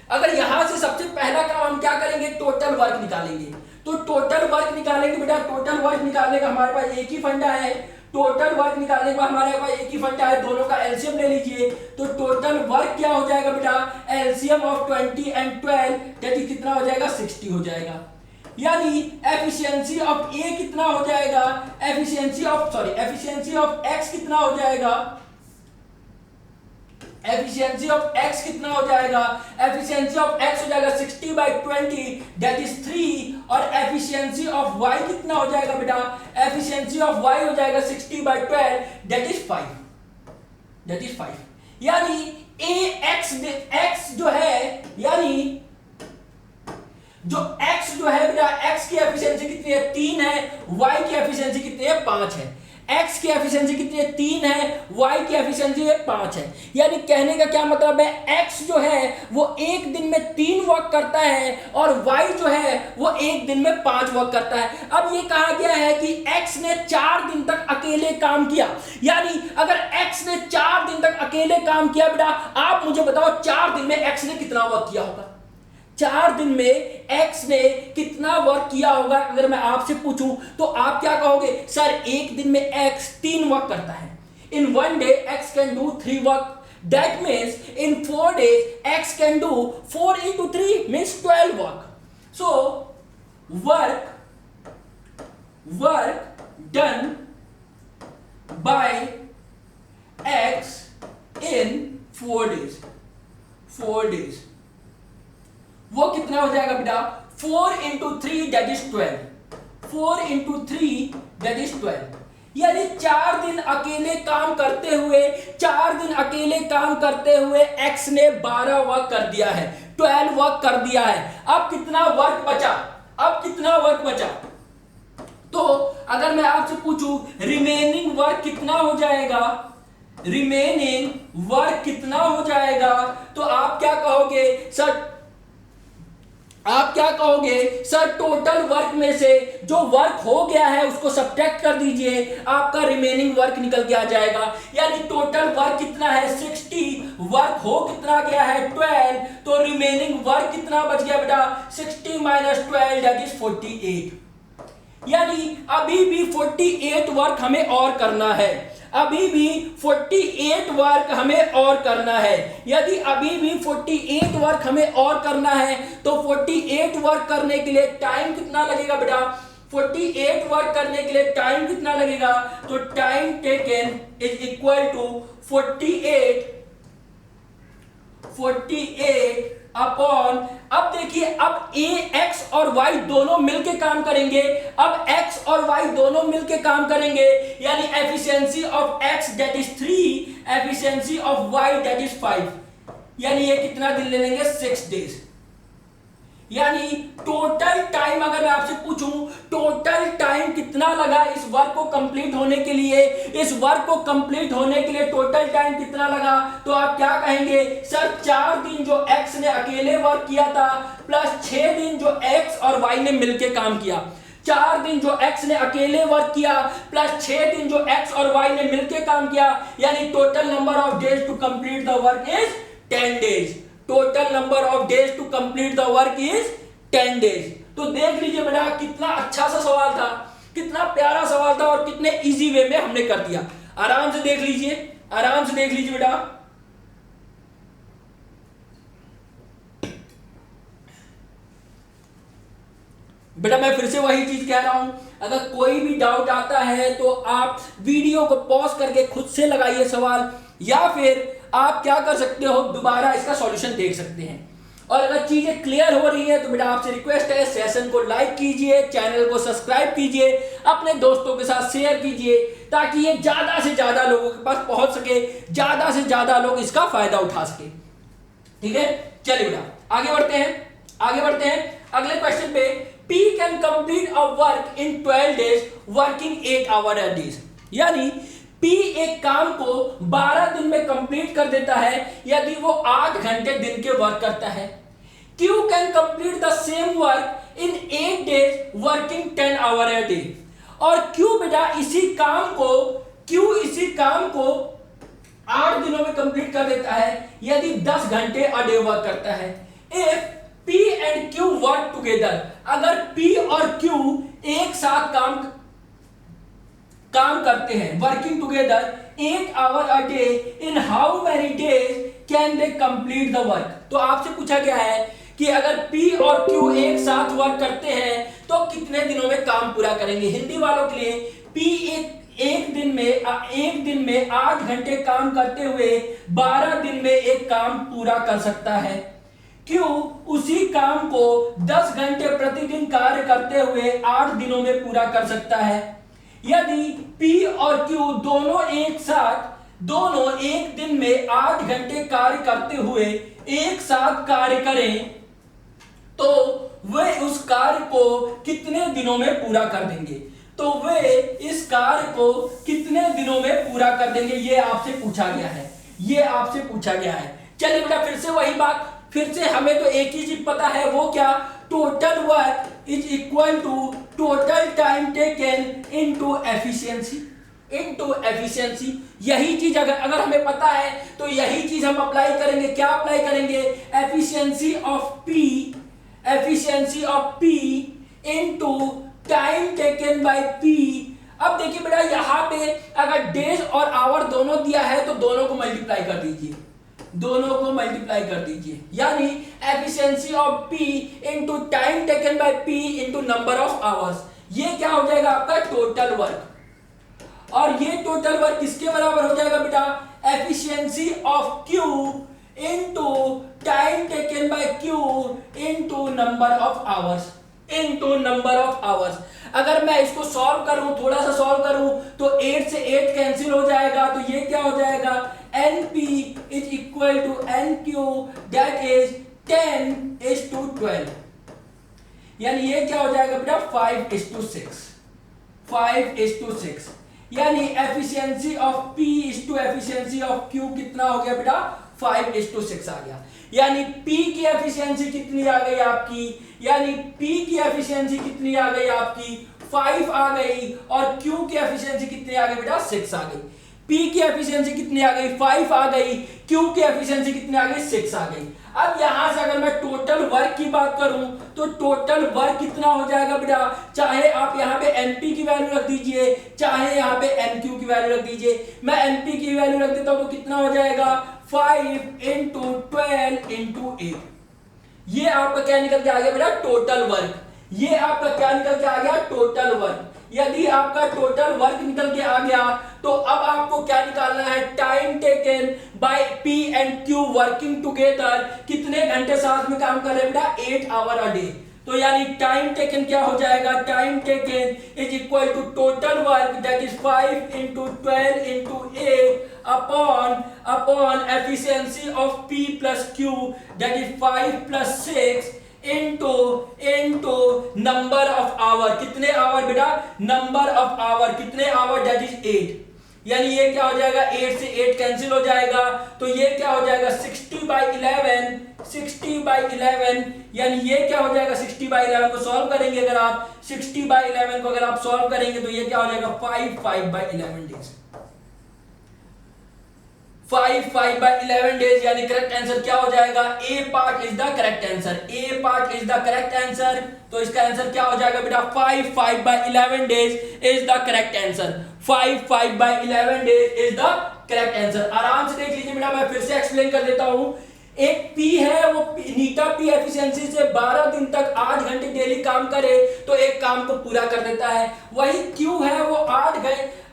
अगर यहां से सबसे पहला काम हम क्या करेंगे, टोटल वर्क निकालेंगे। तो टोटल वर्क निकालेंगे बेटा, टोटल वर्क निकालने का हमारे पास एक ही फंडा है, टोटल वर्क निकालने का हमारे पास एक ही फंडा है, दोनों का एलसीएम ले लीजिए। तो टोटल वर्क क्या हो जाएगा बेटा, LCM of 20 and 12 that is कितना हो जाएगा 60 हो जाएगा। यानी एफिशिएंसी ऑफ ए कितना हो जाएगा, एफिशिएंसी ऑफ एक्स कितना हो जाएगा, एफिशिएंसी ऑफ एक्स कितना हो जाएगा, एफिशिएंसी ऑफ एक्स हो जाएगा 60/20 दैट इज 3, और एफिशिएंसी ऑफ वाई कितना हो जाएगा बेटा, एफिशिएंसी ऑफ वाई हो जाएगा 60/12 दैट इज 5, यानी एक्स जो है, यानी जो x जो है बेटा, x की एफिशिएंसी कितनी है 3 है, y की एफिशिएंसी कितनी है 5 है, x की एफिशिएंसी कितनी है 3 है, y की एफिशिएंसी है 5 है। यानी कहने का क्या मतलब है, x जो है वो एक दिन में 3 वर्क करता है और y जो है वो एक दिन में 5 वर्क करता है। अब ये कहा गया है कि x ने 4 दिन तक अकेले काम किया, यानी अगर x ने 4 दिन तक अकेले काम किया बेटा, आप मुझे बताओ 4 दिन में x ने कितना वर्क किया होगा, 4 दिन में x ने कितना वर्क किया होगा। अगर मैं आपसे पूछूं तो आप क्या कहोगे, सर एक दिन में x 3 वर्क करता है, इन 1 day x can do 3 work, that means in 4 days x can do 4 into 3 means 12 work. So work done by x in 4 days वो कितना हो जाएगा बेटा, 4 into 3 that is 12, 4 into 3 that is 12, यानी 4 दिन अकेले काम करते हुए x ने 12 वर्क कर दिया है, 12 वर्क कर दिया है। अब कितना वर्क बचा, तो अगर मैं आपसे पूछूं रिमेनिंग वर्क कितना हो जाएगा, तो आप क्या कहोगे सर टोटल वर्क में से जो वर्क हो गया है उसको सब्ट्रैक्ट कर दीजिए, आपका रिमेनिंग वर्क निकल के आ जाएगा। यानी टोटल वर्क कितना है 60, वर्क हो कितना गया है 12, तो रिमेनिंग वर्क कितना बच गया बेटा 60 - 12 दैट इज 48, यानी अभी भी 48 वर्क हमें और करना है, यदि अभी भी 48 वर्क हमें और करना है तो 48 वर्क करने के लिए टाइम कितना लगेगा बेटा, 48 वर्क करने के लिए टाइम कितना लगेगा, तो time taken is equal to 48 upon, अब देखिए अब x और y दोनों मिलके काम करेंगे, यानी efficiency of x that is 3, efficiency of y that is 5, यानी ये कितना दिन ले लेंगे 6 डेज। यानी टोटल टाइम अगर मैं आपसे पूछूं टोटल टाइम कितना लगा इस वर्क को कंप्लीट होने के लिए, टोटल टाइम कितना लगा, तो आप क्या कहेंगे सर 4 दिन जो x ने अकेले वर्क किया था प्लस 6 दिन जो x और y ने मिलके काम किया, 4 दिन जो x ने अकेले वर्क किया प्लस 6 दिन जो x और y ने मिलके काम किया, यानी total number of days to complete the work is 10 days, total number of days to complete the work is 10 days। तो देख लीजिए बेटा कितना अच्छा सा सवाल था, कितना प्यारा सवाल था और कितने इजी वे में हमने कर दिया। आराम से देख लीजिए बेटा, मैं फिर से वही चीज कह रहा हूं, अगर कोई भी डाउट आता है तो आप वीडियो को पॉज करके खुद से लगाइए सवाल, या फिर आप क्या कर सकते हो दोबारा इसका सॉल्यूशन देख सकते हैं। और अगर चीजें क्लियर हो रही है तो बेटा आपसे रिक्वेस्ट है सेशन को लाइक कीजिए, चैनल को सब्सक्राइब कीजिए, अपने दोस्तों के साथ शेयर कीजिए ताकि ये ज्यादा से ज्यादा लोगों के पास पहुंच सके, ज्यादा से ज्यादा लोग इसका फायदा उठा सके। ठीक है, चलिए बेटा आगे बढ़ते हैं अगले क्वेश्चन पे। P can complete a work in 12 days working 8 hours a day, यानी P एक काम को 12 दिन में कंप्लीट कर देता है यदि वो 8 घंटे दिन के वर्क करता है। Q can complete the same work in 8 days working 10 hours a day, और Q बेटा इसी काम को 8 दिनों में कंप्लीट कर देता है यदि 10 घंटे अ डे वर्क करता है। If P and Q work together, अगर P और Q एक साथ काम करते हैं working together 8 hours a day, in how many days can they complete the work? तो आपसे पूछा गया है कि अगर P और Q एक साथ वर्क करते हैं तो कितने दिनों में काम पूरा करेंगे। हिंदी वालों के लिए P एक दिन में 8 घंटे काम करते हुए 12 दिन में एक काम पूरा कर सकता है। Q उसी काम को 10 घंटे प्रतिदिन कार्य करते हुए 8 दिनों में पूरा कर सकता है। यदि P और Q दोनों एक दिन में 8 घंटे कार्य करते हुए एक साथ कार्य करें तो वे उस कार्य को कितने दिनों में पूरा कर देंगे। तो वे इस कार्य को कितने दिनों में पूरा कर देंगे, ये आपसे पूछा गया है। चलिए बेटा फिर से वही बात, फिर से हमें तो एक ही चीज पता है, वो क्या, total work is equal to total time taken into efficiency. यही चीज अगर हमें पता है तो यही चीज हम अप्लाई करेंगे। क्या अप्लाई करेंगे, efficiency of P into time taken bye P। अब देखिए बेटा यहां पे अगर डेज और आवर दोनों दिया है तो दोनों को मल्टीप्लाई कर दीजिए, यानी efficiency of P into time taken bye P into number of hours. ये क्या हो जाएगा आपका टोटल वर्क, और ये टोटल वर्क किसके बराबर हो जाएगा बेटा, efficiency of Q into time taken bye Q into number of hours. अगर मैं इसको सॉल्व करूं, थोड़ा सा सॉल्व करूं, तो 8 से 8 कैंसिल हो जाएगा, तो ये क्या हो जाएगा, NP is equal to NQ, that is 10:12, यानी ये क्या हो जाएगा बेटा 5:6, यानी efficiency of P is to efficiency of Q कितना हो गया बेटा 5:6 आ गया। यानी P की एफिशिएंसी कितनी आ गई आपकी, 5 आ गई, और Q की एफिशिएंसी कितनी आ गई बेटा 6 आ गई। P की एफिशिएंसी कितनी आ गई, 5 आ गई, Q की एफिशिएंसी कितनी आ गई, 6 आ गई। अब यहां से अगर मैं टोटल वर्क की बात करूं तो टोटल वर्क कितना हो जाएगा बेटा, चाहे आप यहां पे NP की वैल्यू रख दीजिए, चाहे यहां पे NQ की वैल्यू रख दीजिए। मैं NP की वैल्यू रख देता हूं तो कितना हो जाएगा 5 × 12 × 8। ये आपका क्या निकल के आ गया बेटा टोटल वर्क। यदि आपका टोटल वर्क निकल के आ गया तो अब आपको क्या निकालना है, time taken bye P and Q working together, कितने घंटे साथ में काम कर रहे हैं बेटा 8 आवर अ डे। तो यानी टाइम टेकन क्या हो जाएगा, time taken is equal to total work that is 5 × 12 × 8 upon efficiency of P plus Q that is 5 + 6 into number of hour. कितने आवर बेटा, नंबर ऑफ आवर, कितने आवर दैट इज 8, यानी ये क्या हो जाएगा 8 से 8 कैंसिल हो जाएगा, तो ये क्या हो जाएगा 60/11, यानी ये क्या हो जाएगा 60/11 को सॉल्व करेंगे, अगर आप 60/11 को अगर आप सॉल्व करेंगे तो ये क्या हो जाएगा 5/11 डेज, 5/11 डेज, यानी करेक्ट आंसर क्या हो जाएगा, A part is the correct answer. तो इसका आंसर क्या हो जाएगा बेटा 5/11 days is the correct answer. 5/11 days is the correct answer. आराम से देख लीजिए बेटा, मैं फिर से एक्सप्लेन कर देता हूं। एक P है, वो नीटा P एफिशिएंसी से 12 दिन तक 8 घंटे डेली काम करे तो एक काम को पूरा कर देता है। वही Q है, वो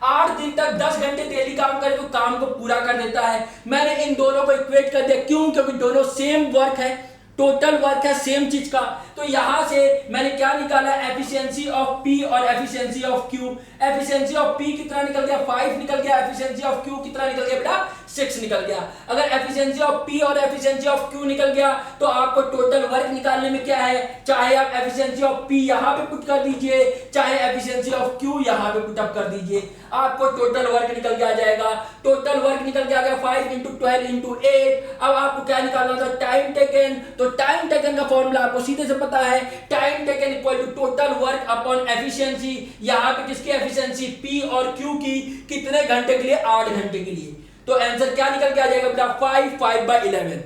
8 दिन तक 10 घंटे डेली काम करे तो काम को पूरा कर देता है। मैंने इन दोनों को इक्वेट कर दिया, क्यों, क्योंकि दोनों सेम वर्क है, टोटल वर्क है सेम चीज का। तो यहां से मैंने क्या निकाला, एफिशिएंसी ऑफ P और efficiency of Q। Efficiency of P कितना निकल गया 5 निकल गया, एफिशिएंसी ऑफ Q कितना निकल गया बेटा 6 निकल गया। अगर एफिशिएंसी ऑफ P और एफिशिएंसी ऑफ Q निकल गया तो आपको टोटल वर्क निकालने में क्या है, चाहे आप एफिशिएंसी ऑफ P यहां पे पुट कर दीजिए, चाहे एफिशिएंसी ऑफ Q यहां पे पुट अप कर दीजिए, आपको टोटल वर्क निकल के आ जाएगा। टोटल वर्क निकल के आ गया 5 × 12 × 8। अब आपको क्या निकालना था, टाइम टेकन। तो टाइम टेकन का फॉर्मूला आपको सीधे से पता है, time taken equal to total work upon efficiency. यहां पे किसकी एफिशिएंसी, P और Q की, कितने घंटे के लिए, 8 घंटे के लिए। तो आंसर क्या निकल के आ जाएगा बेटा 5/11।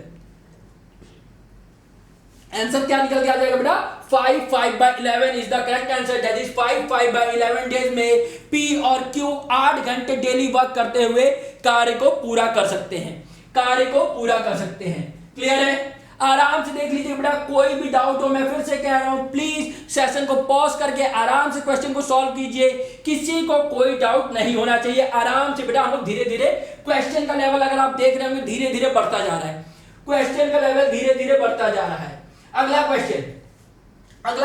आंसर क्या निकल के आ जाएगा बेटा 5/11 is the correct answer, that is 5/11 days में P और Q 8 घंटे डेली वर्क करते हुए कार्य को पूरा कर सकते हैं, क्लियर है। आराम से देख लीजिए बेटा, कोई भी डाउट हो, मैं फिर से कह रहा हूं, प्लीज सेशन को पॉज करके आराम से क्वेश्चन को सॉल्व कीजिए। किसी को कोई डाउट नहीं होना चाहिए। आराम से बेटा हम लोग धीरे धीरे क्वेश्चन का लेवल, अगर आप देख रहे होंगे, धीरे धीरे बढ़ता जा रहा है। क्वेश्चन का लेवल धीरे धीरे बढ़ता जा रहा है। अगला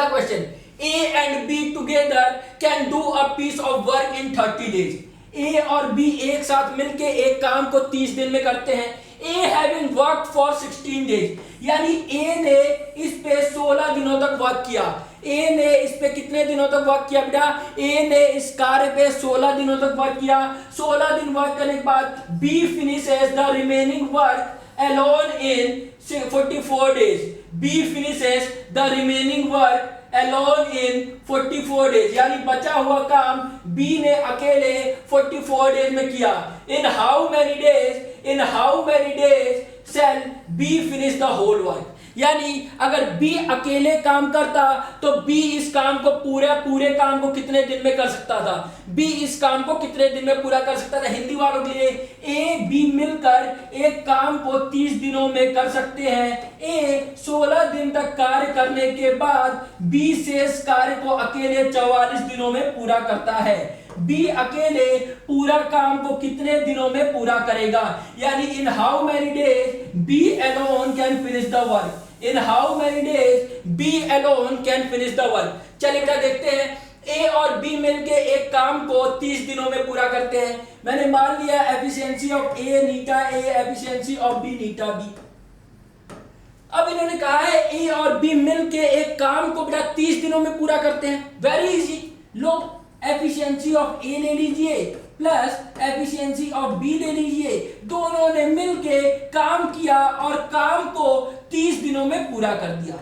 question, A and B together can do a piece of work in 30 days. A और B एक साथ मिलके एक काम को 30 दिन में करते हैं। A having worked for 16 days, यानी A ने इस पे 16 दिनों तक वर्क किया। A ने इस पे कितने दिनों तक वर्क किया बेटा? A ने इस कार्य पे 16 दिनों तक वर्क किया। 16 दिन वर्क करने के बाद B finishes the remaining work alone in 44 days. B finishes the remaining work alone in 44 days, यानी बचा हुआ काम B ने अकेले 44 डेज में किया। In how many days shall B finish the whole work? यानी अगर B अकेले काम करता तो B इस काम को पूरे काम को कितने दिन में कर सकता था? B इस काम को कितने दिन में पूरा कर सकता था? हिंदी वालों के लिए A B मिलकर एक काम को 30 दिनों में कर सकते हैं। A 16 दिन तक कार्य करने के बाद B शेष कार्य को अकेले 44 दिनों में पूरा करता है। B अकेले पूरा काम को कितने दिनों में पूरा करेगा? यानी in how many days B alone can finish the work. In how many days B alone can finish the work? चलिए बेटा देखते हैं। A और B मिलके एक काम को 30 दिनों में पूरा करते हैं। मैंने मान लिया efficiency of A Neeta A, efficiency of B Neeta B। अब इन्होंने कहा है A और B मिलके एक काम को बेटा 30 दिनों में पूरा करते हैं। Very easy, low efficiency of A ले लीजिए प्लस एफिशिएंसी ऑफ B ले लीजिए। दोनों ने मिलके काम किया और काम को 30 दिनों में पूरा कर दिया।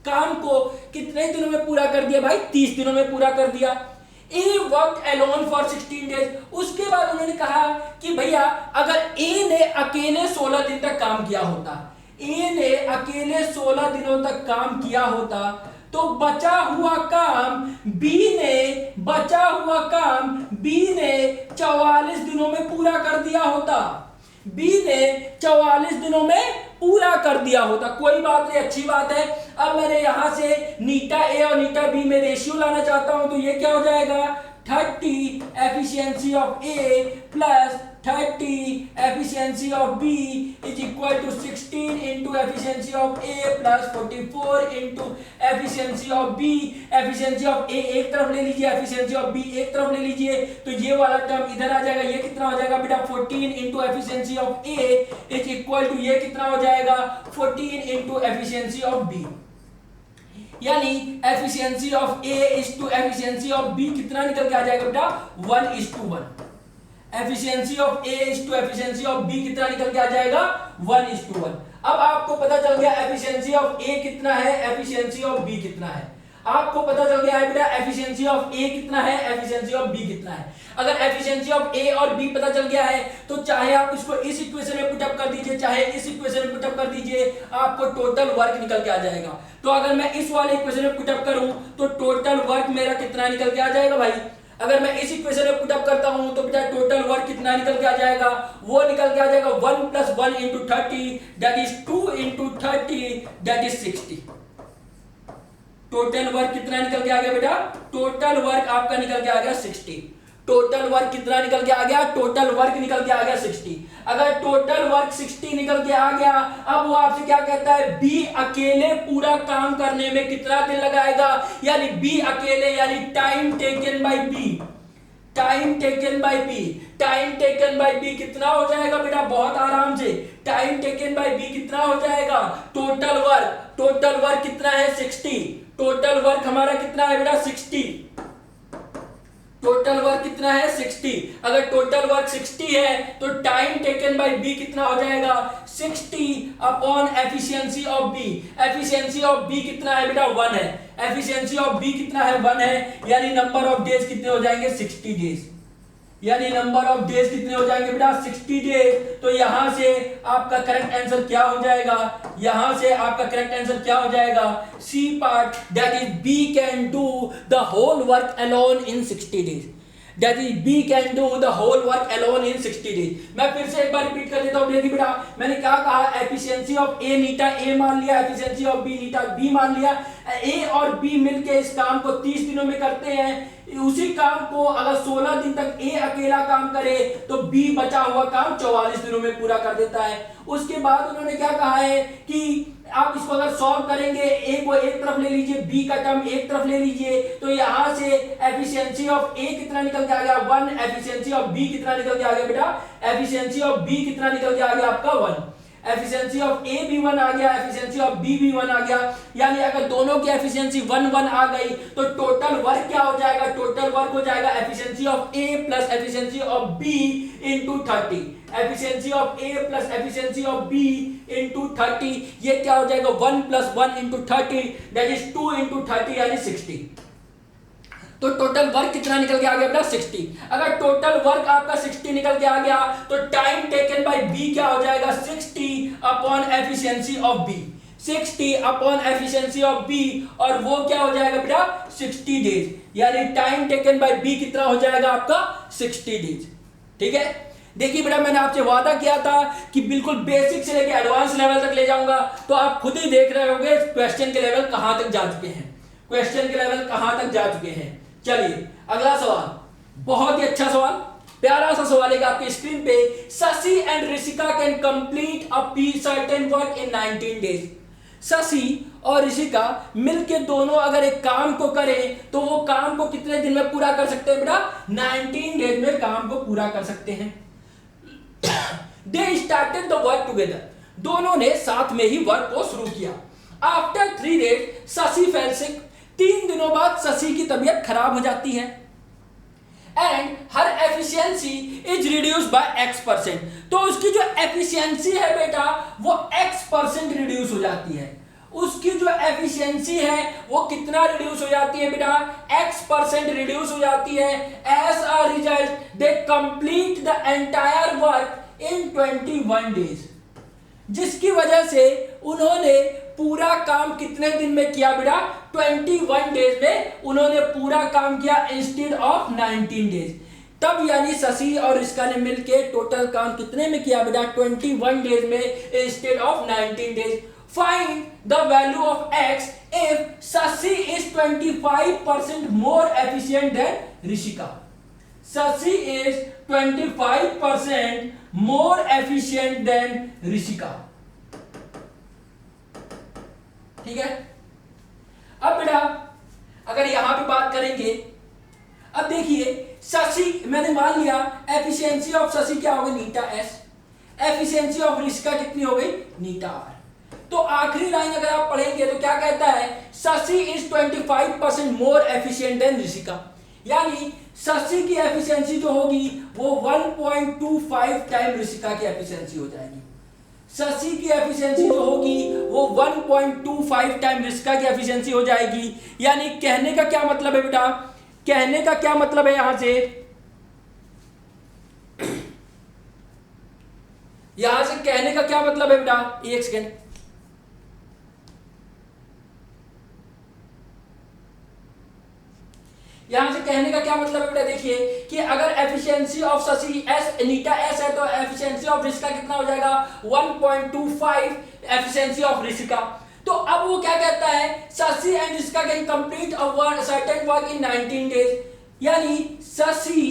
काम को कितने दिनों में पूरा कर दिया भाई? 30 दिनों में पूरा कर दिया। A worked alone for 16 days। उसके बाद उन्होंने कहा कि भैया अगर A ने अकेले 16 दिन तक काम किया होता, A ने अकेले 16 दिनों तक काम किया होता तो बचा हुआ काम B ने 44 दिनों में पूरा कर दिया होता। B ने 44 दिनों में पूरा कर दिया होता। कोई बात नहीं, अच्छी बात है। अब मैंने यहां से नीटा A और नीटा B में रेशियो लाना चाहता हूं, तो ये क्या हो जाएगा? 30 efficiency of A plus 30 efficiency of B is equal to 16 into efficiency of A plus 44 into efficiency of B। efficiency of A एक तरफ ले लीजिए, efficiency of B एक तरफ ले लीजिए, तो ये वाला टर्म इधर आ जाएगा। ये कितना हो जाएगा बेटा? 14 into efficiency of A is equal to ये कितना हो जाएगा? 14 into efficiency of B। यानी efficiency of A is to efficiency of B कितना निकल के आ जाएगा बेटा? 1:1। Efficiency of A is to efficiency of B कितना निकल के आ जाएगा? 1:1। अब आपको पता चल गया एफिशिएंसी ऑफ A कितना है, एफिशिएंसी ऑफ B कितना है। आपको पता चल गया है बेटा एफिशिएंसी ऑफ A कितना है, एफिशिएंसी ऑफ B कितना है। अगर एफिशिएंसी ऑफ A और B पता चल गया है तो चाहे आप इसको इस इक्वेशन में पुटअप कर दीजिए, चाहे इस इक्वेशन में पुटअप कर दीजिए, आपको टोटल वर्क निकल के आ जाएगा। तो अगर मैं इस वाले इक्वेशन में पुटअप करूं तो टोटल वर्क मेरा कितना निकल के आ जाएगा भाई? अगर मैं इस इक्वेशन में पुट अप करता हूं तो बेटा टोटल वर्क कितना निकल के आ जाएगा? वो निकल के आ जाएगा 1 + 1 × 30 that is 2 × 30 that is 60। Total work कितना निकल के आ गया बेटा? टोटल वर्क आपका निकल के आ गया 60। टोटल वर्क कितना निकल के आ गया? टोटल वर्क निकल के आ गया 60। अगर टोटल वर्क 60 निकल के आ गया, अब वो आपसे क्या कहता है? बी अकेले पूरा काम करने में कितना दिन लगाएगा? यानी बी अकेले, यानी time taken by B. Time taken by B, time taken by B कितना हो जाएगा बेटा? बहुत आराम से टाइम टेकन बाय बी कितना हो जाएगा? टोटल वर्क कितना है? 60। टोटल वर्क हमारा कितना है बेटा? 60। टोटल वर्क कितना है? 60। अगर टोटल वर्क 60 है तो टाइम टेकन बाय बी कितना हो जाएगा? 60 upon efficiency of B. Efficiency of B कितना है बेटा? 1 है। एफिशिएंसी ऑफ बी कितना है? 1 है। यानी नंबर ऑफ डेज कितने हो जाएंगे? 60 डेज। यानी नंबर ऑफ डेज कितने हो जाएंगे बेटा? 60 डेज। तो यहां से आपका करेक्ट आंसर क्या हो जाएगा? यहां से आपका करेक्ट आंसर क्या हो जाएगा? C part, that is B can do the whole work alone in 60 days. That is B can do the whole work alone in 60 days. मैं फिर से एक बार रिपीट कर देता हूं, देखिए बेटा मैंने क्या कहा, efficiency of A Neeta A मान लिया, एफिशिएंसी ऑफ बी नीटा बी मान लिया। ए और बी मिलके इस काम को 30 दिनों में करते हैं। उसी काम को अगर 16 दिन तक ए अकेला काम करे तो बी बचा हुआ काम 44 दिनों में पूरा कर देता है। उसके बाद उन्होंने क्या कहा है कि आप इसको अगर सॉल्व करेंगे, ए को एक तरफ ले लीजिए, बी का टर्म एक तरफ ले लीजिए, तो यहां से एफिशिएंसी ऑफ ए कितना निकल के आ गया 1, एफिशिएंसी ऑफ बी कितना निकल के आ गया बेटा, एफिशिएंसी ऑफ बी कितना निकल के आ गया आपका 1, एफिशिएंसी ऑफ ए भी 1 आ गया, एफिशिएंसी ऑफ बी भी 1 आ गया। यानी अगर दोनों की एफिशिएंसी 1 1 आ गई तो टोटल वर्क क्या हो जाएगा, टोटल वर्क हो जाएगा efficiency of A plus efficiency of B into 30, efficiency of A plus efficiency of B into 30, ये क्या हो जाएगा 1 plus 1 into 30 that is 2 into 30 यानी 60। तो टोटल वर्क कितना निकल के आ गया बेटा 60। अगर टोटल वर्क आपका 60 निकल के आ गया तो टाइम टेकन बाय बी क्या हो जाएगा 60 upon efficiency of B, 60 upon efficiency of B, और वो क्या हो जाएगा बेटा 60 डेज। यानी टाइम टेकन बाय बी कितना हो जाएगा आपका 60 डेज। ठीक है, देखिए बेटा मैंने आपसे वादा किया था कि बिल्कुल बेसिक से लेकर एडवांस लेवल तक ले जाऊंगा, तो आप खुद ही देख रहे होंगे क्वेश्चन के लेवल कहां तक जा चुके हैं, क्वेश्चन के लेवल कहां तक जा चुके हैं। चलिए अगला सवाल, बहुत ही अच्छा सवाल, प्यारा सा सवाल है आपकी स्क्रीन पे। Shashi and Rishika can complete a certain work in 19 days. Shashi और ऋषिका मिलके दोनों अगर एक काम को करें तो वो काम को कितने दिन में पूरा कर सकते हैं बेटा 19 डेज में काम को पूरा कर सकते हैं। They started the work together, दोनों ने साथ में ही वर्क को शुरू किया। आफ्टर 3 डेज शशि फेल सिक, 3 दिनों बाद शशि की तबीयत खराब हो जाती है। And her efficiency is reduce by x%, तो उसकी जो एफिशिएंसी है बेटा वो x% रिड्यूस हो जाती है। उसकी जो एफिशिएंसी है वो कितना रिड्यूस हो जाती है बेटा x% रिड्यूस हो जाती है। As a result they complete the entire work in 21 days, जिसकी वजह से उन्होंने पूरा काम कितने दिन में किया बेटा 21 डेज में उन्होंने पूरा काम किया इंस्टेड ऑफ 19 डेज। तब यानी शशि और ऋषिका ने मिलके टोटल काम कितने में किया बेटा 21 डेज में instead of 19 days. Find the value of x if Shashi is 25% more efficient then Rishika. Shashi is 25% more efficient then Rishika. ठीक है, अब बेटा अगर यहां पे बात करेंगे, अब देखिए शशि मैंने मान लिया एफिशिएंसी ऑफ शशि क्या हो गई नीटा एस, एफिशिएंसी ऑफ ऋषिका कितनी हो गई नीटा आर। तो आखिरी लाइन अगर आप पढ़ेंगे तो क्या कहता है Shashi is 25% more efficient then Rishika, यानी शशि की एफिशिएंसी जो होगी वो 1.25 टाइम ऋषिका की एफिशिएंसी हो जाएगी। शशि की एफिशिएंसी जो होगी वो 1.25 टाइम ऋषिका की एफिशिएंसी हो जाएगी। यानी कहने का क्या मतलब है बेटा, कहने का क्या मतलब है यहां से, यहां से कहने का क्या मतलब है बेटा, एक सेकेंड, यहां से कहने का क्या मतलब है बेटा, देखिए कि अगर efficiency of Shashi S Neeta S है तो एफिशिएंसी ऑफ ऋषिका कितना हो जाएगा 1.25 एफिशिएंसी ऑफ ऋषिका। तो अब वो क्या कहता है Shashi and Rishika can complete a certain work in 19 days, यानी शशि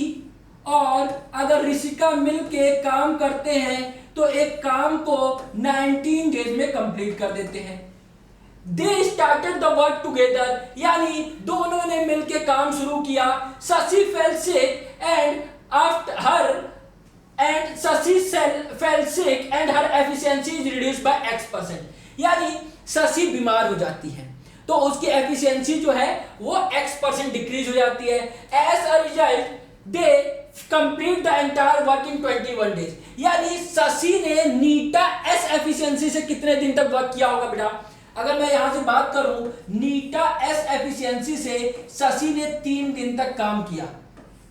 और अगर ऋषिका मिलके काम करते हैं तो एक काम को 19 डेज में कंप्लीट कर देते हैं। They started the work together, यानी दोनों ने मिलके काम शुरू किया। Shashi fell sick and after her and Shashi fell sick and her efficiency is reduced by x%, यानी शशि बीमार हो जाती है तो उसकी एफिशिएंसी जो है वो x% डिक्रीज हो जाती है। As a result they complete the entire work in 21 days, यानी शशि ने नीटा एस एफिशिएंसी से कितने दिन तक वर्क किया होगा बेटा, अगर मैं यहां से बात करूं नीटा एस एफिशिएंसी से शशि ने 3 दिन तक काम किया,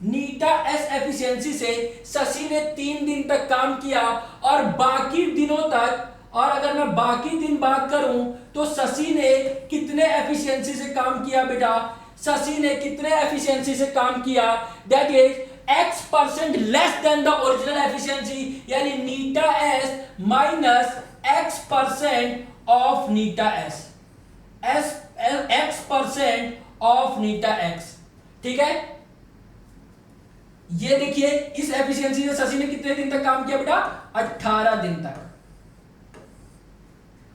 नीटा एस एफिशिएंसी से शशि ने 3 दिन तक काम किया और बाकी दिनों तक, और अगर मैं बाकी दिन बात करूं तो शशि ने कितने एफिशिएंसी से काम किया बेटा, शशि ने कितने एफिशिएंसी से काम किया, that is x% less than the original efficiency, यानी Nita S minus x% of Nita S, x% of Nita X. ठीक है, ये देखिए इस एफिशिएंसी से शशि ने कितने दिन तक काम किया बेटा, 18 दिन तक।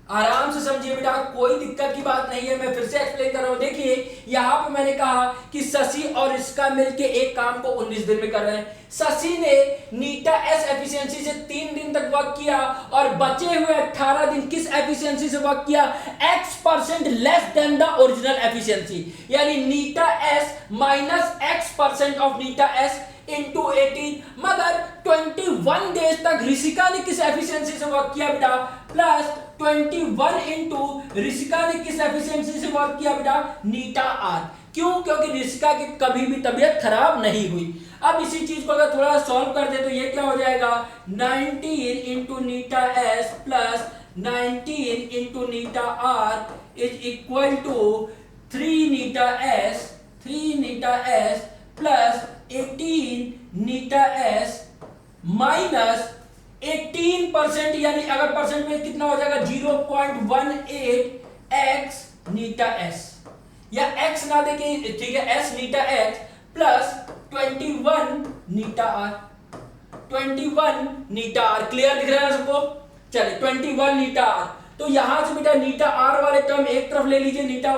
आराम से समझिए बेटा, कोई दिक्कत की बात नहीं है, मैं फिर से एक्सप्लेन कर रहा हूं। देखिए यहां पे मैंने कहा कि शशि और इसका मिलके एक काम को 19 दिन में कर रहे हैं। शशि ने नीटा एस एफिशिएंसी से 3 दिन तक वर्क किया और बचे हुए 18 दिन किस एफिशिएंसी से वर्क किया, x% less than the original efficiency, यानी Nita S minus x% of Nita S into 18। मगर 21 डेज तक ऋषिका ने किस एफिशिएंसी से वर्क किया बेटा, प्लस 21 इंटू ऋषिका ने किस एफिशिएंसी से वर्क किया बेटा, नीटा आर। क्यों? क्योंकि ऋषिका की कभी भी तबीयत खराब नहीं हुई। अब इसी चीज को अगर थोड़ा सॉल्व कर दे तो ये क्या हो जाएगा, 19 इंटू नीटा एस प्लस 19 इंटू नीटा R is equal to 3 Neeta S plus 18 Neeta S minus 18%, यानी अगर परसेंट में कितना हो जाएगा 0.18 एक्स नीटा एस, या एक्स ना देके ठीक है एस नीटा एक्स प्लस 21 नीटा आर, 21 नीटा आर। क्लियर दिख रहा है सबको? चलिए 21 नीटा आर। तो यहां से बेटा नीटा आर वाले टर्म एक तरफ ले लीजिए, नीटा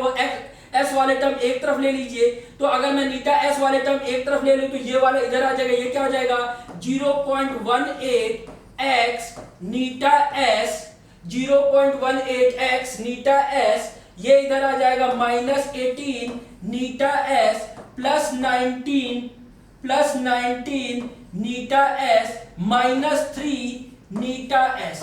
एस वाले टर्म एक तरफ ले लीजिए। तो अगर मैं नीटा एस वाले टर्म एक तरफ ले लूं तो ये वाला इधर आ जाएगा, ये क्या हो जाएगा 0.18 एक्स नीटा एस, 0.18 एक्स नीटा एस, ये इधर आ जाएगा minus 18 Neeta S plus 19 Nita S minus 3 Neeta S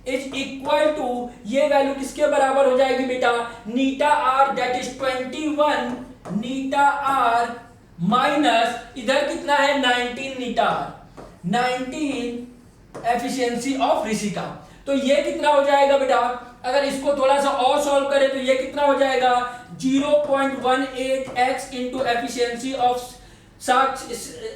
is equal to, ये वैल्यू किसके बराबर हो जाएगी बेटा, Nita R that is 21 Neeta R minus इधर कितना है 19 Nita R, 19 efficiency of Rishika. तो ये कितना हो जाएगा बेटा, अगर इसको थोड़ा सा और सॉल्व करें तो ये कितना हो जाएगा 0.18 x into efficiency of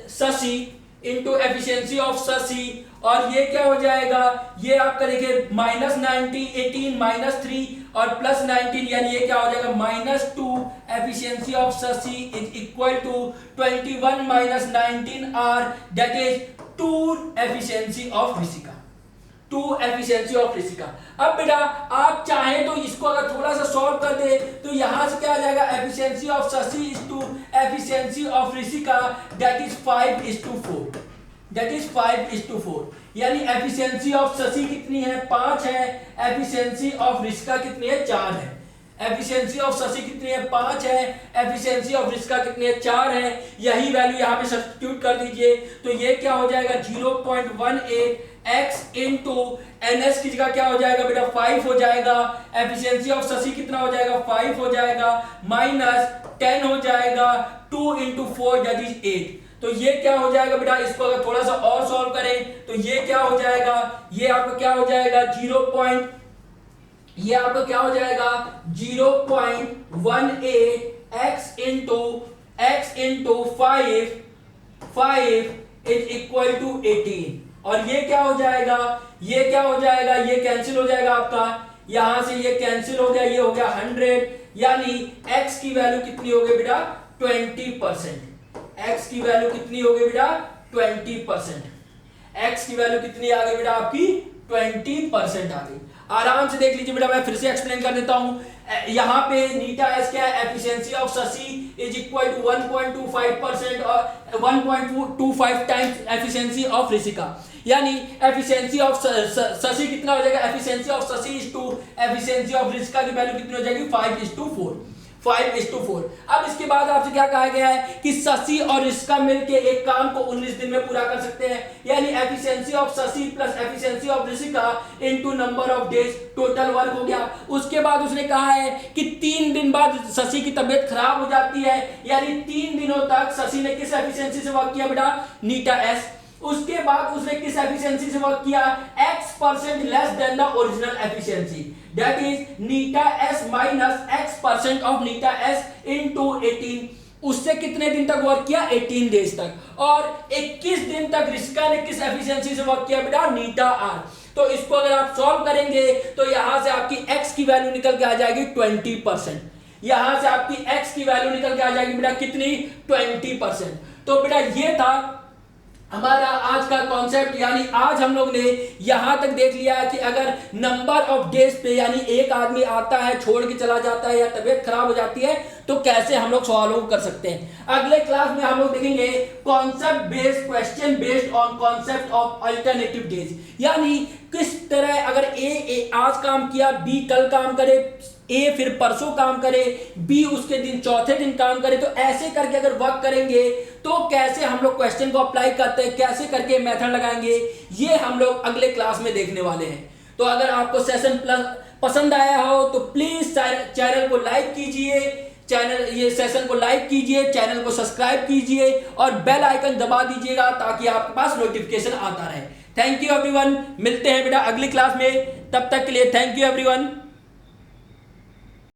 Shashi into efficiency of Shashi, और ये क्या हो जाएगा, ये आपका देखिए माइनस 18 माइनस 3 और प्लस 19, यानी ये क्या हो जाएगा -2 efficiency of Shashi is equal to 21 minus 19 R that is 2 efficiency of Rishika, 2 efficiency of Rishika. अब बेटा आप चाहें तो इसको अगर थोड़ा सा सॉल्व कर दे तो यहां से क्या आ जाएगा, efficiency of Shashi is to efficiency of Rishika that is 5:4, that is 5:4, यानी एफिशिएंसी ऑफ शशि कितनी है 5 है, एफिशिएंसी ऑफ ऋषिका कितनी है 4 है। एफिशिएंसी ऑफ शशि कितनी है 5 है, एफिशिएंसी ऑफ ऋषिका कितनी है 4 है। यही वैल्यू यहां पे सब्स्टिट्यूट कर दीजिए तो ये क्या हो जाएगा 0.18 एक्स इंटू एनएस की जगह क्या हो जाएगा बेटा 5 हो जाएगा, एफिशिएंसी ऑफ शशि कितना हो जाएगा 5 हो जाएगा, माइनस 10 हो जाएगा, 2 इंटू 4 दैट इज 8। तो ये क्या हो जाएगा बेटा, इसको अगर थोड़ा सा और सॉल्व करें तो ये क्या हो जाएगा, ये आपका क्या हो जाएगा 0.18 x into 5 is equal to 18, और ये क्या हो जाएगा, ये क्या हो जाएगा, ये कैंसिल हो जाएगा आपका, यहां से ये कैंसिल हो गया, ये हो गया 100, यानी x की वैल्यू कितनी हो गई बेटा 20%। x की वैल्यू कितनी हो गई बेटा 20%, x की वैल्यू कितनी आ गई बेटा आपकी 20% आ गई। आराम से देख लीजिए बेटा, मैं फिर से एक्सप्लेन कर देता हूं। यहां पे नीटा एस क्या है, efficiency of Shashi is equal to 1.25% और 1.25 टाइम्स एफिशिएंसी ऑफ ऋषिका, यानी एफिशिएंसी ऑफ शशि कितना हो जाएगा, efficiency of Shashi is to efficiency of Rishika की वैल्यू कितनी हो जाएगी 5:4। अब इसके बाद आपसे क्या कहा गया है कि शशि और ऋषिका मिलके एक काम को 19 दिन में पूरा कर सकते हैं, यानी efficiency of Shashi plus efficiency of Rishika into number of days total work हो गया। उसके बाद उसने कहा है कि 3 दिन बाद शशि की तबीयत खराब हो जाती है, यानी 3 दिनों तक शशि ने किस एफिशिएंसी से वर्क किया बेटा नीटा एस। उसके बाद उसने किस एफिशिएंसी से वर्क किया, x x% less than the original efficiency, that is neta s minus x% of neta s into 18। उससे कितने दिन तक वर्क किया? 18 डेज तक। और 21 दिन तक रिस्का ने किस एफिशिएंसी से वर्क किया बेटा? नीटा आर। तो इसको अगर आप सॉल्व करेंगे तो यहां से आपकी x की वैल्यू निकल के आ जाएगी 20%। यहां से आपकी x की वैल्यू निकल के आ जाएगी बेटा कितनी? 20%। तो बेटा ये था हमारा आज का कॉन्सेप्ट, यानी आज हम लोग ने यहां तक देख लिया है कि अगर नंबर ऑफ डेज पे यानी एक आदमी आता है छोड़ के चला जाता है या तबीयत खराब हो जाती है तो कैसे हम लोग सॉल्व कर सकते हैं। अगले क्लास में हम लोग देखेंगे concept based question based on concept of alternative days, यानी किस तरह अगर ए आज काम किया, बी कल काम करे, ए फिर परसों काम करे, बी उसके दिन चौथे दिन काम करे, तो ऐसे करके अगर वर्क करेंगे तो कैसे हम लोग क्वेश्चन को अप्लाई करते हैं, कैसे करके मेथड लगाएंगे, ये हम लोग अगले क्लास में देखने वाले हैं। तो अगर आपको सेशन प्लस पसंद आया हो तो प्लीज चैनल को लाइक कीजिए, ये सेशन को लाइक कीजिए, चैनल को सब्सक्राइब कीजिए और बेल आइकन दबा दीजिएगा ताकि आपके पास नोटिफिकेशन आता रहे। थैंक यू एवरीवन, मिलते हैं बेटा अगली क्लास में, तब तक के लिए थैंक यू एवरीवन।